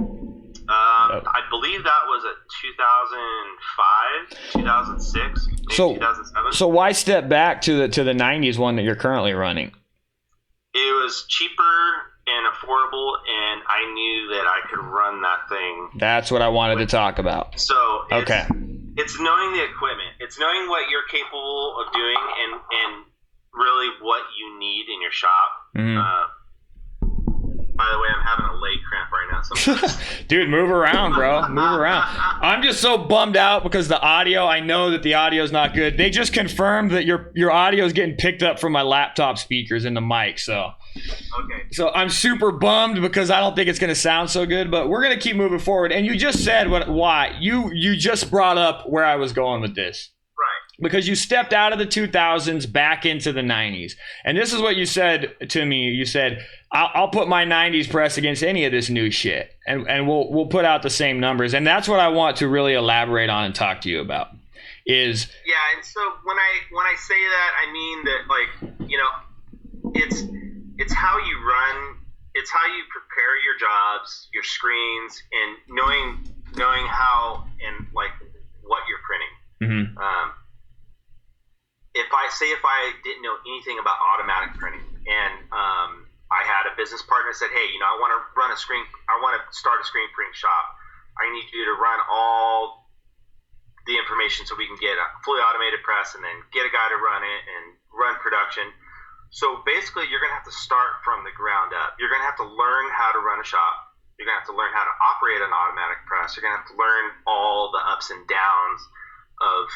I believe that was a 2005, 2006, maybe 2007. So why step back to the 90s one that you're currently running? It was cheaper and affordable, and I knew that I could run that thing. That's what I wanted to talk about. So it's knowing the equipment. It's knowing what you're capable of doing and really what you need in your shop. By the way, I'm having a leg cramp right now. So Dude, move around, bro. Move around. I'm just so bummed out because the audio, I know that the audio is not good. They just confirmed that your audio is getting picked up from my laptop speakers in the mic. So I'm super bummed because I don't think it's going to sound so good, but we're going to keep moving forward. And you just said why. You just brought up where I was going with this. Right. Because you stepped out of the 2000s back into the 90s. And this is what you said to me. You said, I'll put my 90s press against any of this new shit, and we'll put out the same numbers. And that's what I want to really elaborate on and talk to you about. And so when I say that, I mean that, like, you know, it's how you run, it's how you prepare your jobs, your screens, and knowing how and like what you're printing. If I didn't know anything about automatic printing, and I had a business partner that said, hey, you know, I want to start a screen printing shop. I need you to run all the information so we can get a fully automated press and then get a guy to run it and run production. So basically, you're going to have to start from the ground up. You're going to have to learn how to run a shop. You're going to have to learn how to operate an automatic press. You're going to have to learn all the ups and downs of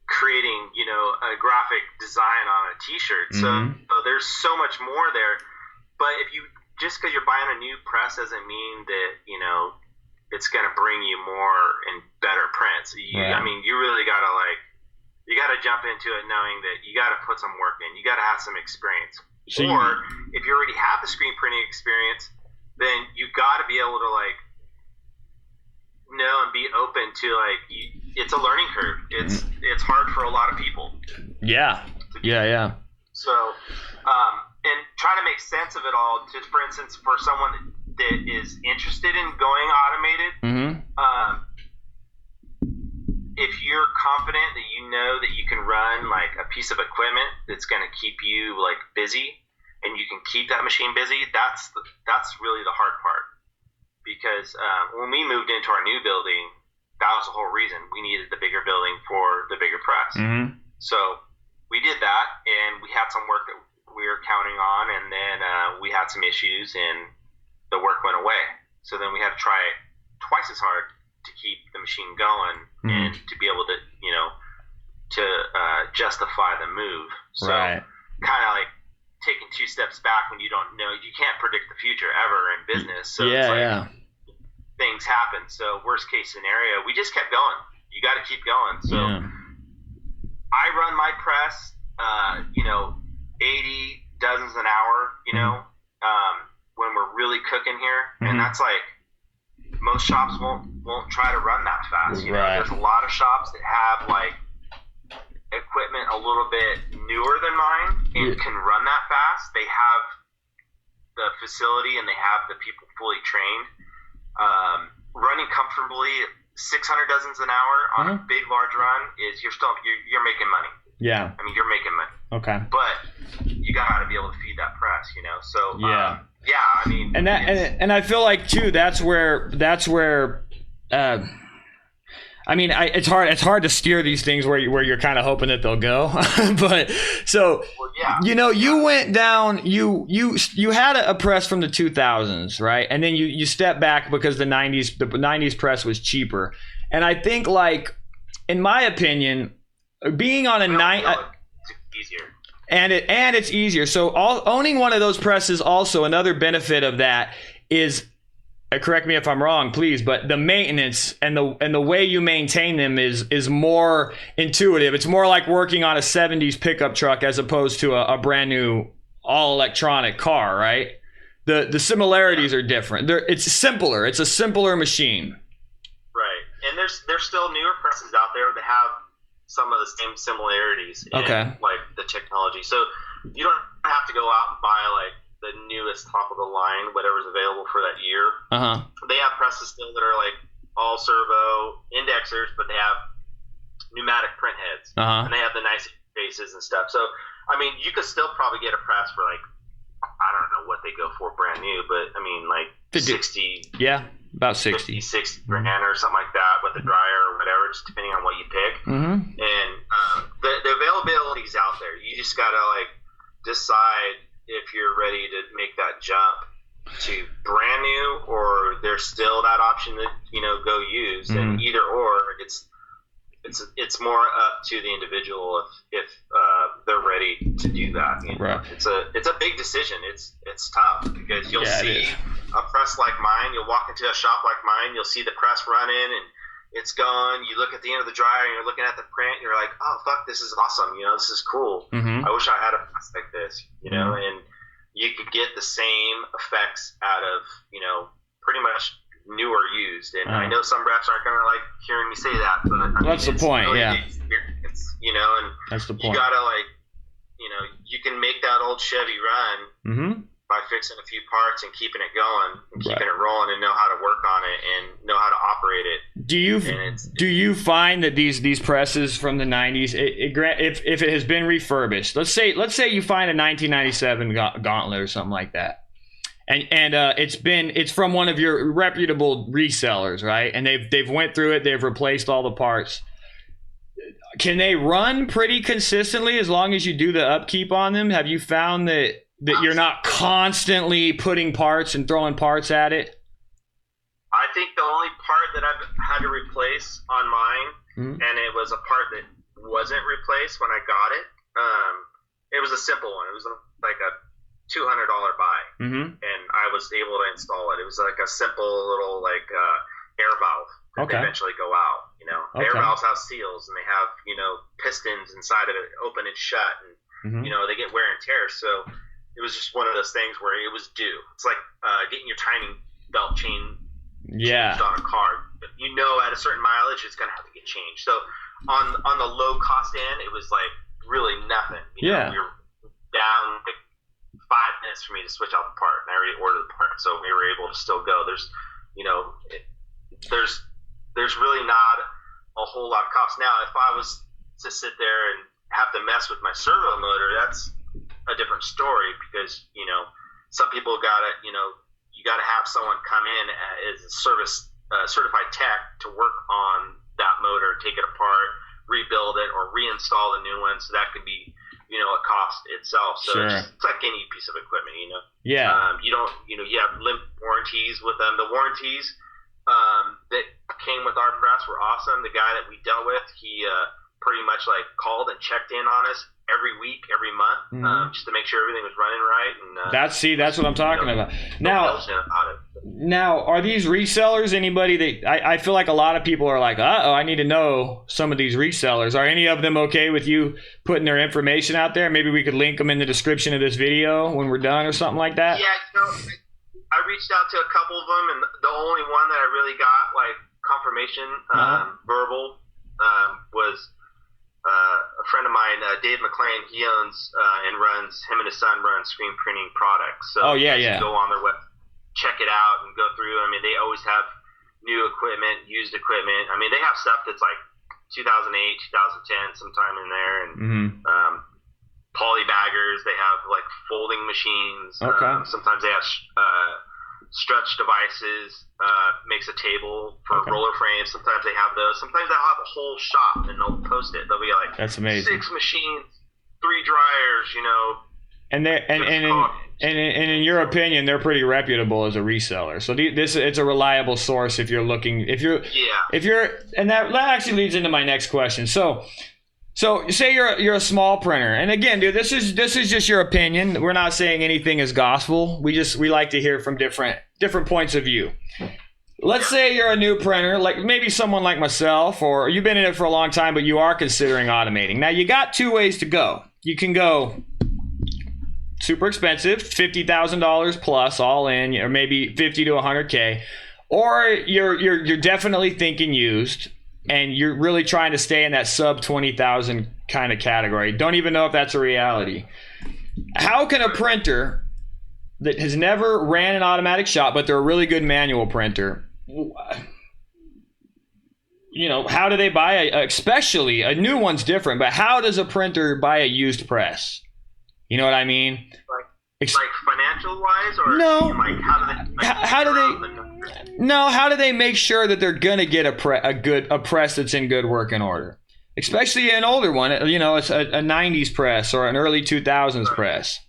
creating, you know, a graphic design on a t-shirt. So there's so much more there. But if you, just because you're buying a new press doesn't mean that, you know, it's going to bring you more and better prints. I mean, you really got to you got to jump into it knowing that you got to put some work in. You got to have some experience. Or if you already have the screen printing experience, then you got to be able to know and be open to it's a learning curve. It's hard for a lot of people. Yeah. So, and trying to make sense of it all. Just for instance, for someone that is interested in going automated, if you're confident that you know that you can run like a piece of equipment that's going to keep you like busy, and you can keep that machine busy, that's really the hard part. Because when we moved into our new building, that was the whole reason. We needed the bigger building for the bigger press. So we did that, and we had some work that we were counting on, and then we had some issues, and the work went away. So then we had to try twice as hard to keep the machine going and to be able to, you know, to justify the move. So kind of like taking two steps back when you don't know. You can't predict the future ever in business. So things happen. So worst case scenario, we just kept going. You got to keep going. So I run my press, 80 dozens an hour, you know, when we're really cooking here. And that's like, most shops won't try to run that fast. You know, there's a lot of shops that have like equipment a little bit newer than mine and can run that fast. They have the facility and they have the people fully trained. Running comfortably 600 dozens an hour on a big large run is you're making money. Yeah. I mean, you're making money. Okay. But you got to be able to feed that press, you know? So, Yeah. yeah, I mean. And I feel like, too, that's where I mean, it's hard to steer these things where you're kind of hoping that they'll go. But so, well, yeah. you know, you went down, you had a press from the 2000s, right? And then you stepped back because the 90s press was cheaper. And I think, like, in my opinion, being on a easier. And it's easier. So owning one of those presses, also another benefit of that is, correct me if I'm wrong, please, but the maintenance and the way you maintain them is more intuitive. It's more like working on a 70s pickup truck as opposed to a brand new all electronic car, right? The similarities are different. It's simpler. It's a simpler machine. Right. And there's still newer presses out there that have some of the same similarities in like the technology. So you don't have to go out and buy like the newest top of the line, whatever's available for that year. They have presses still that are like all servo indexers, but they have pneumatic print heads, and they have the nice faces and stuff. So I mean, you could still probably get a press for like, I don't know what they go for brand new, but I mean like 60. Yeah, about 60. 60 grand or something like that with a dryer or whatever, just depending on what you pick. And the availability is out there. You just gotta like decide if you're ready to make that jump to brand new, or there's still that option that, you know, go use. And either or, it's more up to the individual if they're ready to do that. You know? Right. It's a big decision. It's tough because you'll see a press like mine. You'll walk into a shop like mine. You'll see the press running and it's gone. You look at the end of the dryer and you're looking at the print. You're like, oh fuck, this is awesome. You know, this is cool. I wish I had a press like this. You know, and you could get the same effects out of, you know, pretty much new or used. And I know some reps aren't gonna like hearing me say that, but I mean, that's the point. really Yeah. It's, you know, and that's the point. You gotta like, you know, you can make that old Chevy run by fixing a few parts and keeping it going and keeping it rolling and know how to work on it and know how to operate it. Do you find that these presses from the 90s, if it has been refurbished, let's say you find a 1997 Gauntlet or something like that, and it's from one of your reputable resellers, right? And they've went through it, they've replaced all the parts. Can they run pretty consistently as long as you do the upkeep on them? Have you found that you're not constantly putting parts and throwing parts at it? I think the only part that I've had to replace on mine, and it was a part that wasn't replaced when I got it, it was a simple one. It was like a $200 buy, and I was able to install it. It was like a simple little like air valve that they eventually go out. You know, air valves have seals, and they have, you know, pistons inside of it, open and shut, and you know, they get wear and tear. So it was just one of those things where it was due. It's like getting your timing belt chain changed on a car. You know, at a certain mileage, it's gonna have to get changed. So on the low cost end, it was like really nothing. You know, we were down like 5 minutes for me to switch out the part, and I already ordered the part, so we were able to still go. There's, you know, there's really not a whole lot of cost. Now, if I was to sit there and have to mess with my servo motor, that's a different story, because, you know, some people you gotta have someone come in as a certified tech to work on that motor, take it apart, rebuild it, or reinstall the new one. So that could be, you know, a cost itself. So it's like any piece of equipment, you know. You have limp warranties with them. The warranties that came with our press were awesome. The guy that we dealt with, he pretty much like called and checked in on us every week, every month, just to make sure everything was running right. And that's what I'm talking about. Now, are these resellers anybody that I feel like a lot of people are like, I need to know some of these resellers. Are any of them okay with you putting their information out there? Maybe we could link them in the description of this video when we're done or something like that. Yeah, you know, I reached out to a couple of them, and the only one that I really got like confirmation, verbal, was a friend of mine, Dave McLean. He owns him and his son run screen printing products. So you go on their web, check it out, and go through. I mean, they always have new equipment, used equipment. I mean, they have stuff that's like 2008, 2010, sometime in there, and polybaggers. They have like folding machines. Okay. Sometimes they have stretch devices. Makes a table for roller frames. Sometimes they have those. Sometimes they'll have a whole shop and they'll post it. They'll be like, that's amazing. 6 machines, 3 dryers, you know. And in your opinion, they're pretty reputable as a reseller. So it's a reliable source if you're looking. And that actually leads into my next question. So say you're a small printer, and again, dude, this is just your opinion. We're not saying anything is gospel. We like to hear from different points of view. Let's say you're a new printer, like maybe someone like myself, or you've been in it for a long time, but you are considering automating. Now you got 2 ways to go. You can go super expensive, $50,000 plus all in, or maybe 50 to 100K, or you're definitely thinking used, and you're really trying to stay in that sub 20,000 kind of category. Don't even know if that's a reality. How can a printer that has never ran an automatic shop, but they're a really good manual printer, you know, how do they buy especially a new one's different, but how does a printer buy a used press? You know what I mean? Like financial wise, or no? Like how do they make sure that they're gonna get a press that's in good working order? Especially an older one, you know, it's a 90s press or an early 2000s press.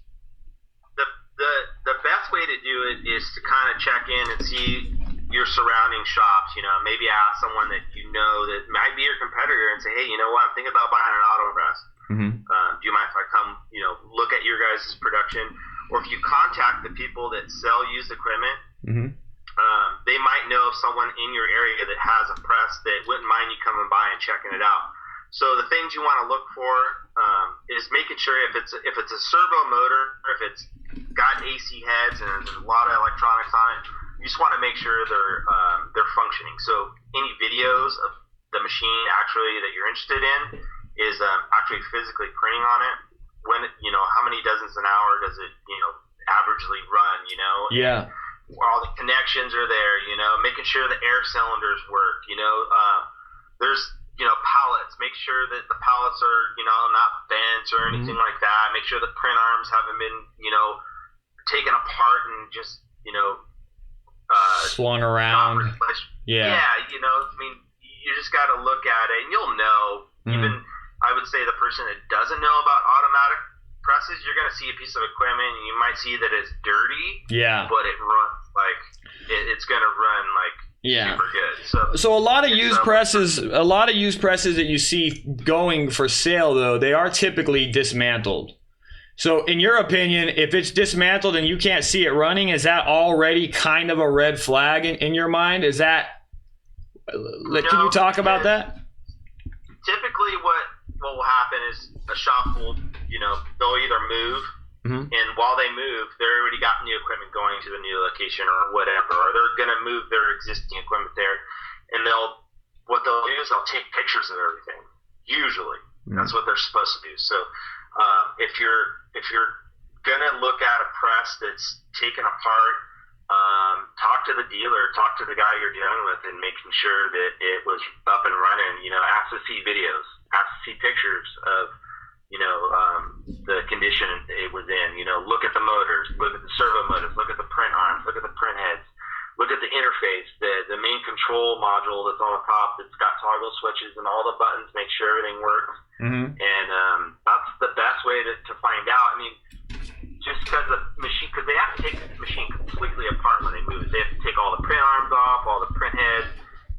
The best way to do it is to kind of check in and see your surrounding shops. You know, maybe ask someone that you know that might be your competitor and say, hey, you know what, I'm thinking about buying an auto press. Do you mind if I come, you know, look at your guys' production? Or if you contact the people that sell used equipment, they might know of someone in your area that has a press that wouldn't mind you coming by and checking it out. So the things you want to look for is making sure if it's a servo motor, or if it's got AC heads and there's a lot of electronics on it, you just want to make sure they're functioning. So any videos of the machine actually that you're interested in is actually physically printing on it. When, you know, how many dozens an hour does it, you know, averagely run, you know? Yeah. All the connections are there, you know, making sure the air cylinders work, you know. There's, you know, pallets. Make sure that the pallets are, you know, not bent or anything like that. Make sure the print arms haven't been, you know, taken apart and just, you know, swung around. Yeah, you know, I mean, you just got to look at it and you'll know. Even I would say the person that doesn't know about automatic presses, you're going to see a piece of equipment and you might see that it's dirty, but it runs like it's going to run like super good. So a lot of used presses that you see going for sale, though, they are typically dismantled. So in your opinion, if it's dismantled and you can't see it running, is that already kind of a red flag in your mind? Is that, can you talk about that? Typically what will happen is a shop will, you know, they'll either move, and while they move, they're already got new equipment going to the new location or whatever, or they're going to move their existing equipment there, and what they'll do is they'll take pictures of everything. Usually, that's what they're supposed to do. So if you're going to look at a press that's taken apart, talk to the dealer, talk to the guy you're dealing with, and making sure that it was up and running. You know, ask to see videos, ask to see pictures of, you know, the condition it was in. You know, look at the motors, look at the servo motors, look at the print arms, look at the print heads, look at the interface, the main control module that's on the top that's got toggle switches and all the buttons. Make sure everything works, and that's the best way to find out. I mean, just because because they have to take the machine completely apart when they move it. They have to take all the print arms off, all the print heads,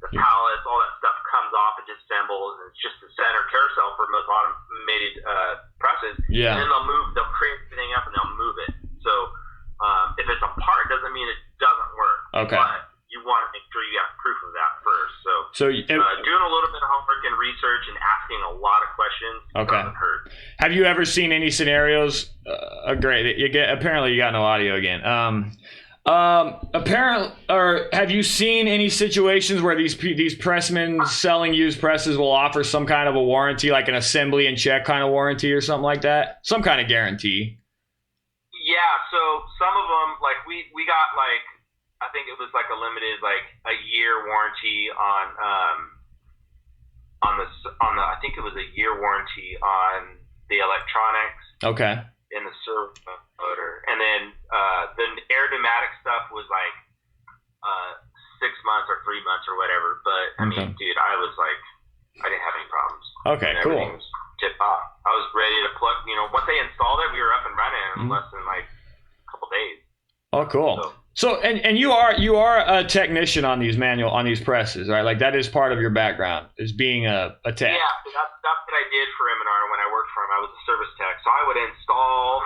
the pallets, all that stuff comes off and disassembles, and it's just the center carousel for most automated presses. Yeah. And then they'll crate everything up and they'll move it. So if it's apart, doesn't mean it doesn't work. Okay. But you want to make sure you have proof of that first. So doing a little bit of homework and research and asking a lot of questions doesn't hurt. Have you ever seen any scenarios? Great. Apparently you got no audio again. Have you seen any situations where these pressmen selling used presses will offer some kind of a warranty, like an assembly and check kind of warranty or something like that? Some kind of guarantee. Yeah. So some of them, like we got like, I think it was like a limited, like a year warranty on I think it was a year warranty on the electronics. Okay. In the servo motor, and then the air pneumatic stuff was like 6 months or 3 months or whatever. But I mean, dude, I was like, I didn't have any problems. Okay, cool. Everything was tip top. I was ready to plug. Once they installed it, we were up and running in less than like a couple days. Oh, cool. So and you are a technician on these presses, right? Like that is part of your background, is being a tech. Yeah, that's what I did for M&R when I worked for him. I was a service tech, so I would install,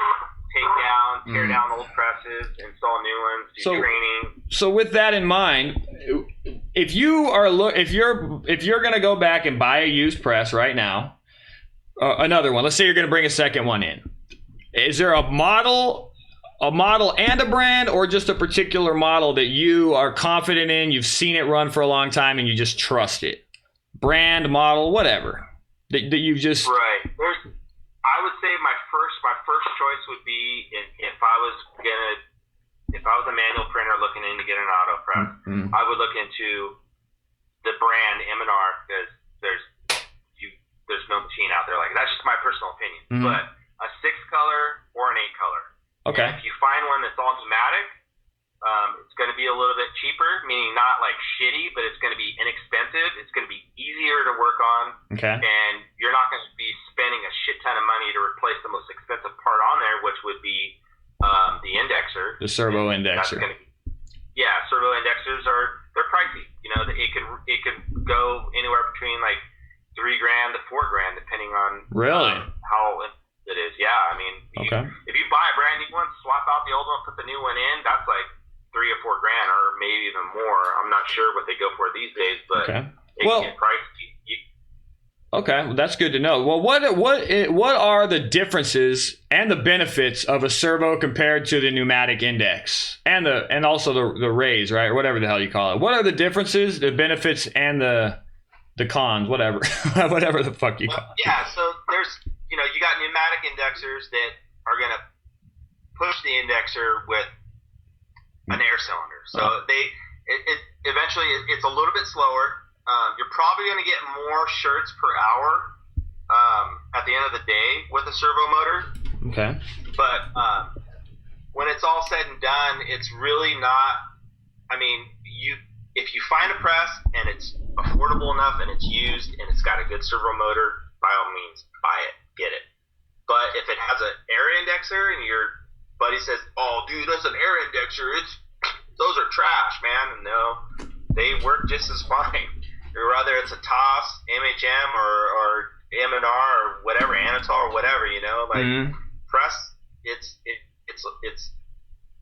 take down, tear down old presses, install new ones, do training. So with that in mind, if you're gonna go back and buy a used press right now, another one. Let's say you're gonna bring a second one in. Is there a model and a brand, or just a particular model that you are confident in, you've seen it run for a long time, and you just trust it? Brand, model, whatever. That you've just... Right. I would say my first choice would be if I was a manual printer looking in to get an auto press, I would look into the brand M&R, because there's no machine out there like it. That's just my personal opinion. But a 6-color or an 8-color. Okay. And if you find one that's all pneumatic, it's going to be a little bit cheaper, meaning not like shitty, but it's going to be inexpensive. It's going to be easier to work on. Okay. And you're not going to be spending a shit ton of money to replace the most expensive part on there, which would be the indexer. The servo indexer. Servo indexers they're pricey. It can go anywhere between like $3,000 to $4,000 depending on how it is. Yeah, I mean, if you buy a brand new one, swap out the old one, put the new one in, that's like $3,000 or $4,000, or maybe even more. I'm not sure what they go for these days, but it can get pricey. Okay, well, that's good to know. Well, what are the differences and the benefits of a servo compared to the pneumatic index and also the raise, right, or whatever the hell you call it? What are the differences, the benefits, and the cons, whatever, whatever the fuck you call it? Yeah, so there's you got pneumatic indexers that are going to push the indexer with an air cylinder. So eventually it's a little bit slower. You're probably going to get more shirts per hour at the end of the day with a servo motor. Okay. But when it's all said and done, it's really not. I mean, if you find a press and it's affordable enough and it's used and it's got a good servo motor, by all means, buy it, get it. But if it has an air indexer and your buddy says, "Oh, dude, that's an air indexer," those are trash, man. No, they work just as fine. Whether it's a TOS, MHM, or M&R, or whatever, Anatol, or whatever, press,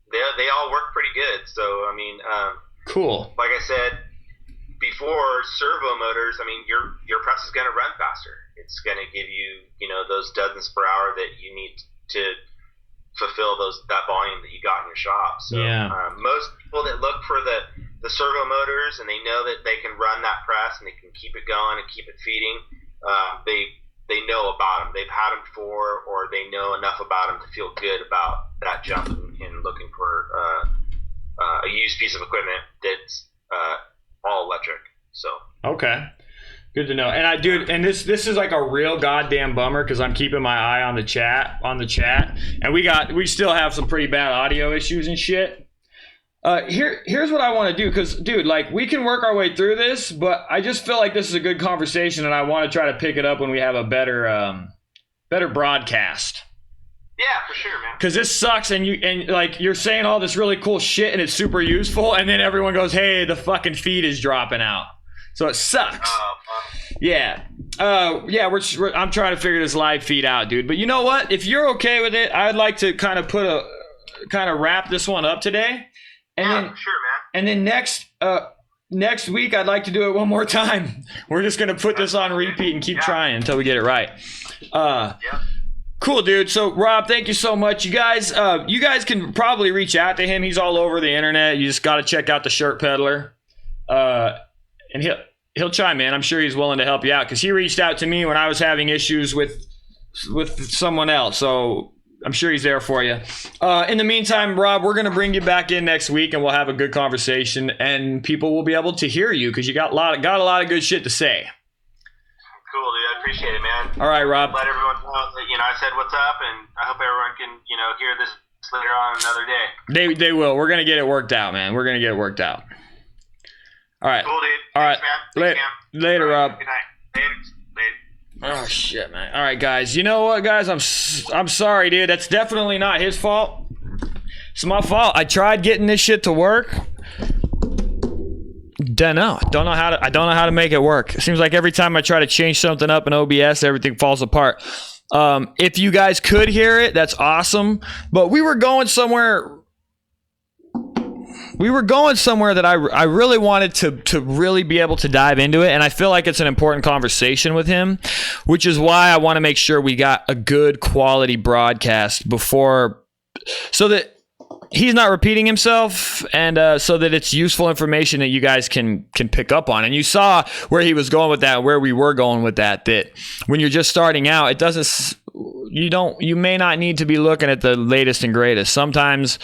they all work pretty good. So I mean, cool. Like I said before, servo motors, I mean, your press is going to run faster. It's going to give you, those dozens per hour that you need to fulfill that volume that you got in your shop. So most people that look for the servo motors and they know that they can run that press and they can keep it going and keep it feeding, they know about them. They've had them before, or they know enough about them to feel good about that jump and looking for a used piece of equipment that's all electric. So okay, good to know. And this is like a real goddamn bummer, because I'm keeping my eye on the chat, and we still have some pretty bad audio issues and shit. Here's what I want to do, because dude, like, we can work our way through this, but I just feel like this is a good conversation, and I want to try to pick it up when we have a better broadcast. Yeah, for sure, man. Because this sucks, and you're saying all this really cool shit, and it's super useful, and then everyone goes, "Hey, the fucking feed is dropping out," so it sucks. Oh, fuck. Yeah. I'm trying to figure this live feed out, dude. But you know what? If you're okay with it, I'd like to kind of wrap this one up today. And then, sure, man. And then next week, I'd like to do it one more time. We're just gonna put this on repeat and keep trying until we get it right. Cool, dude. So, Rob, thank you so much. You guys can probably reach out to him. He's all over the internet. You just got to check out the Shirt Peddler, and he'll chime in. I'm sure he's willing to help you out, because he reached out to me when I was having issues with someone else. So I'm sure he's there for you. In the meantime, Rob, we're going to bring you back in next week, and we'll have a good conversation, and people will be able to hear you, because you got a lot of good shit to say. appreciate it, man. All right, Rob. Let everyone know that, I said what's up, and I hope everyone can, hear this later on another day. They will. We're gonna get it worked out, man. We're gonna get it worked out. All right. Cool, dude. All Thanks, right. man. Thanks, Cam. Later, All right. Rob. Good night. Later. Oh shit, man. All right, guys. You know what, guys? I'm sorry, dude. That's definitely not his fault. It's my fault. I tried getting this shit to work. I don't know how to make it work. It seems like every time I try to change something up in OBS, everything falls apart. If you guys could hear it, that's awesome. But we were going somewhere that I really wanted to really be able to dive into it, and I feel like it's an important conversation with him, which is why I want to make sure we got a good quality broadcast before, so that he's not repeating himself, and so that it's useful information that you guys can pick up on. And you saw where he was going with that, where we were going with that when you're just starting out, you may not need to be looking at the latest and greatest. Sometimes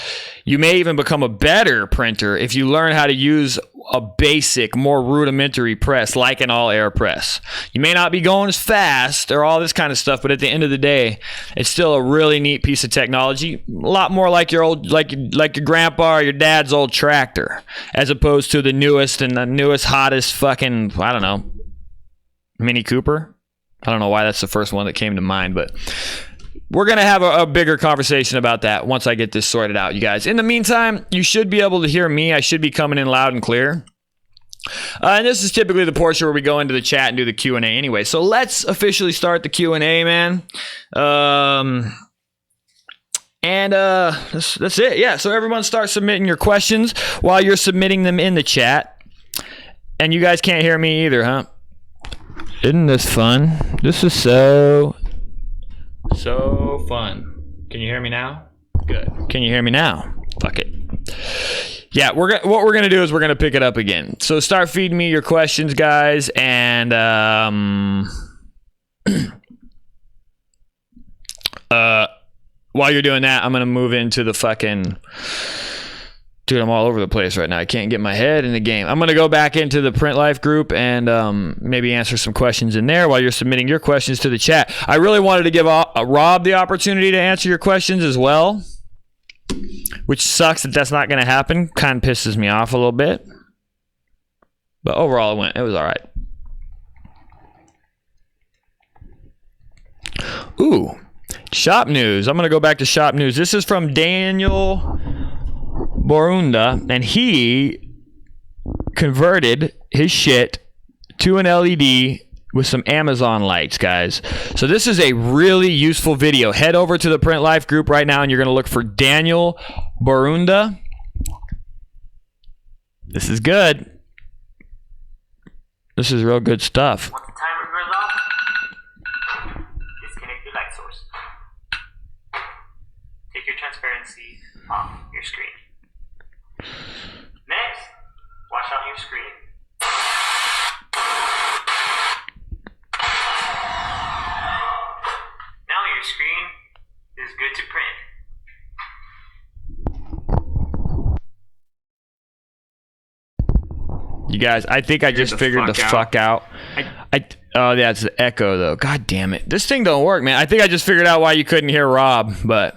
you may even become a better printer if you learn how to use a basic, more rudimentary press, like an all-air press. You may not be going as fast or all this kind of stuff, but at the end of the day, it's still a really neat piece of technology. A lot more like your grandpa or your dad's old tractor, as opposed to the newest, hottest fucking, I don't know, Mini Cooper. I don't know why that's the first one that came to mind, but we're going to have a bigger conversation about that once I get this sorted out, you guys. In the meantime, you should be able to hear me. I should be coming in loud and clear. And this is typically the portion where we go into the chat and do the Q&A anyway. So let's officially start the Q&A, man. That's it. Yeah, so everyone start submitting your questions while you're submitting them in the chat. And you guys can't hear me either, huh? Isn't this fun? This is so fun. Can you hear me now? Good. Can you hear me now? Fuck it. Yeah, what we're gonna do is we're gonna pick it up again. So start feeding me your questions, guys, and while you're doing that, I'm gonna move into the fucking. Dude, I'm all over the place right now. I can't get my head in the game. I'm going to go back into the Print Life group and maybe answer some questions in there while you're submitting your questions to the chat. I really wanted to give Rob the opportunity to answer your questions as well, which sucks that that's not going to happen. Kind of pisses me off a little bit. But overall, it was all right. Ooh, shop news. I'm going to go back to shop news. This is from Daniel Borunda, and he converted his shit to an LED with some Amazon lights, guys. So this is a really useful video. Head over to the Print Life group right now, and you're going to look for Daniel Borunda. This is good. This is real good stuff. Once the timer goes off, disconnect your light source. Take your transparency off your screen. Next, wash out your screen. Now your screen is good to print. You guys, I think I just figured the fuck out. Oh, yeah, it's the echo, though. God damn it. This thing don't work, man. I think I just figured out why you couldn't hear Rob, but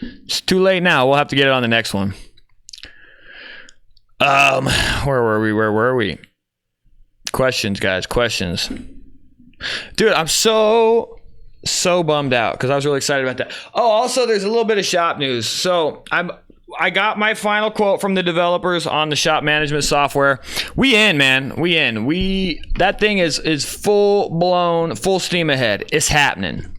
it's too late now. We'll have to get it on the next one. Where were we? Questions, guys, questions. Dude, I'm so bummed out because I was really excited about that. Oh, also, there's a little bit of shop news. So I got my final quote from the developers on the shop management software. We in, man. That thing is full blown, full steam ahead. It's happening.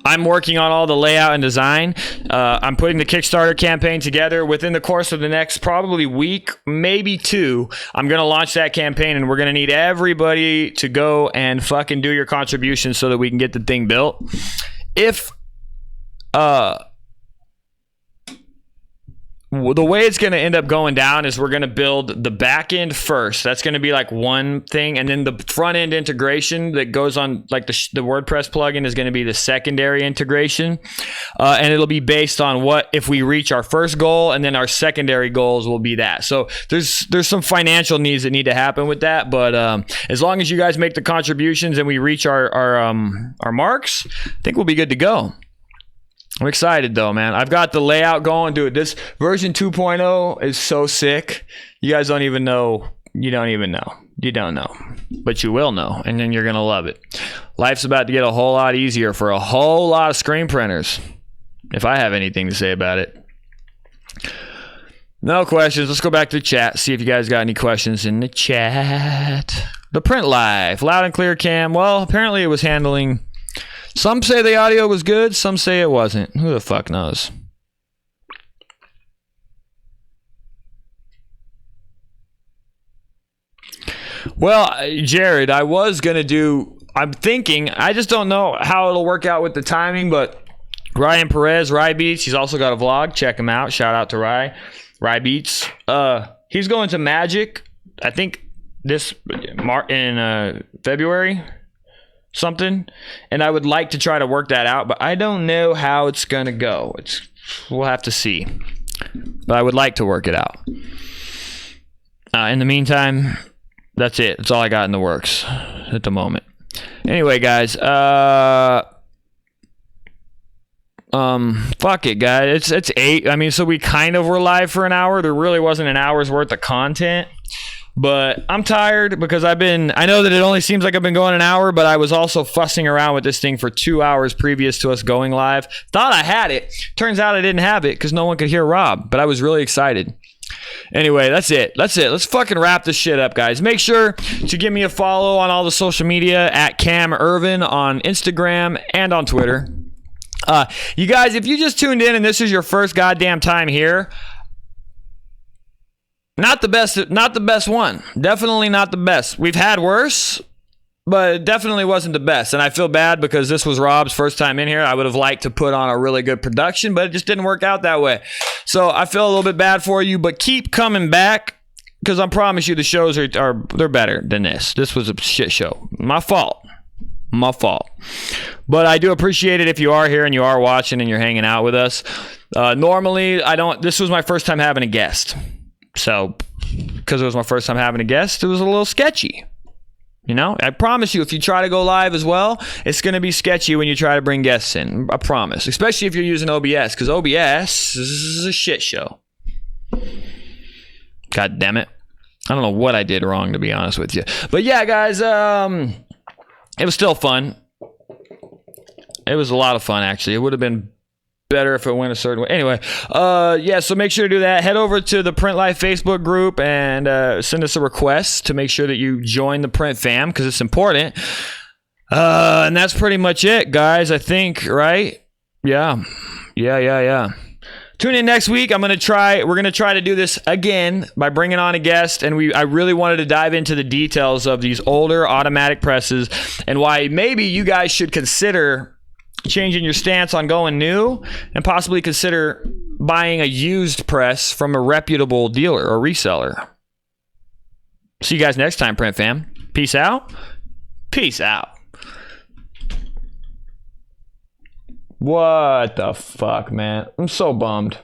I'm working on all the layout and design. I'm putting the Kickstarter campaign together. Within the course of the next probably week, maybe 2, I'm going to launch that campaign, and we're going to need everybody to go and fucking do your contributions so that we can get the thing built. If the way it's going to end up going down is we're going to build the back end first. That's going to be like one thing. And then the front end integration that goes on like the WordPress plugin is going to be the secondary integration. And it'll be based on what, if we reach our first goal, and then our secondary goals will be that. So there's some financial needs that need to happen with that. But as long as you guys make the contributions and we reach our marks, I think we'll be good to go. I'm excited though, man. I've got the layout going, dude. This version 2.0 is so sick. You guys don't even know. You don't even know. You don't know. But you will know, and then you're going to love it. Life's about to get a whole lot easier for a whole lot of screen printers, if I have anything to say about it. No questions. Let's go back to the chat, see if you guys got any questions in the chat. The print live. Loud and clear, Cam. Well, apparently it was handling... Some say the audio was good, some say it wasn't. Who the fuck knows? Well, Jared, I'm thinking, I just don't know how it'll work out with the timing, but Ryan Perez, Rye Beats, he's also got a vlog. Check him out. Shout out to Rye Beats. He's going to Magic, I think in February. Something, and I would like to try to work that out, but I don't know how it's gonna go. We'll have to see, but I would like to work it out. In the meantime, that's it. That's all I got in the works at the moment. Anyway, guys, fuck it, guys. It's 8. I mean, so we kind of were live for an hour. There really wasn't an hour's worth of content. But I'm tired because I know that it only seems like I've been going an hour, but I was also fussing around with this thing for 2 hours previous to us going live. Thought I had it. Turns out I didn't have it because no one could hear Rob, but I was really excited. Anyway, that's it. Let's fucking wrap this shit up, guys. Make sure to give me a follow on all the social media at Cam Earven on Instagram and on Twitter. You guys, if you just tuned in and this is your first goddamn time here, not the best one. Definitely not the best. We've had worse, but it definitely wasn't the best. And I feel bad because this was Rob's first time in here. I would have liked to put on a really good production, but it just didn't work out that way. So I feel a little bit bad for you, but keep coming back because I promise you the shows they're better than this. This was a shit show. My fault. But I do appreciate it if you are here and you are watching and you're hanging out with us. Normally, this was my first time having a guest. So, because it was my first time having a guest, it was a little sketchy. You know, I promise you, if you try to go live as well, it's going to be sketchy when you try to bring guests in. I promise. Especially if you're using OBS, because OBS is a shit show. God damn it. I don't know what I did wrong, to be honest with you. But yeah, guys, it was still fun. It was a lot of fun, actually. It would have been better if it went a certain way. Anyway, yeah, so make sure to do that. Head over to the Print Life Facebook group and send us a request to make sure that you join the Print fam because it's important. And that's pretty much it, guys, I think, right? Yeah. Tune in next week. We're going to try to do this again by bringing on a guest. And I really wanted to dive into the details of these older automatic presses and why maybe you guys should consider changing your stance on going new and possibly consider buying a used press from a reputable dealer or reseller. See you guys next time, Print fam. Peace out. What the fuck, man? I'm so bummed.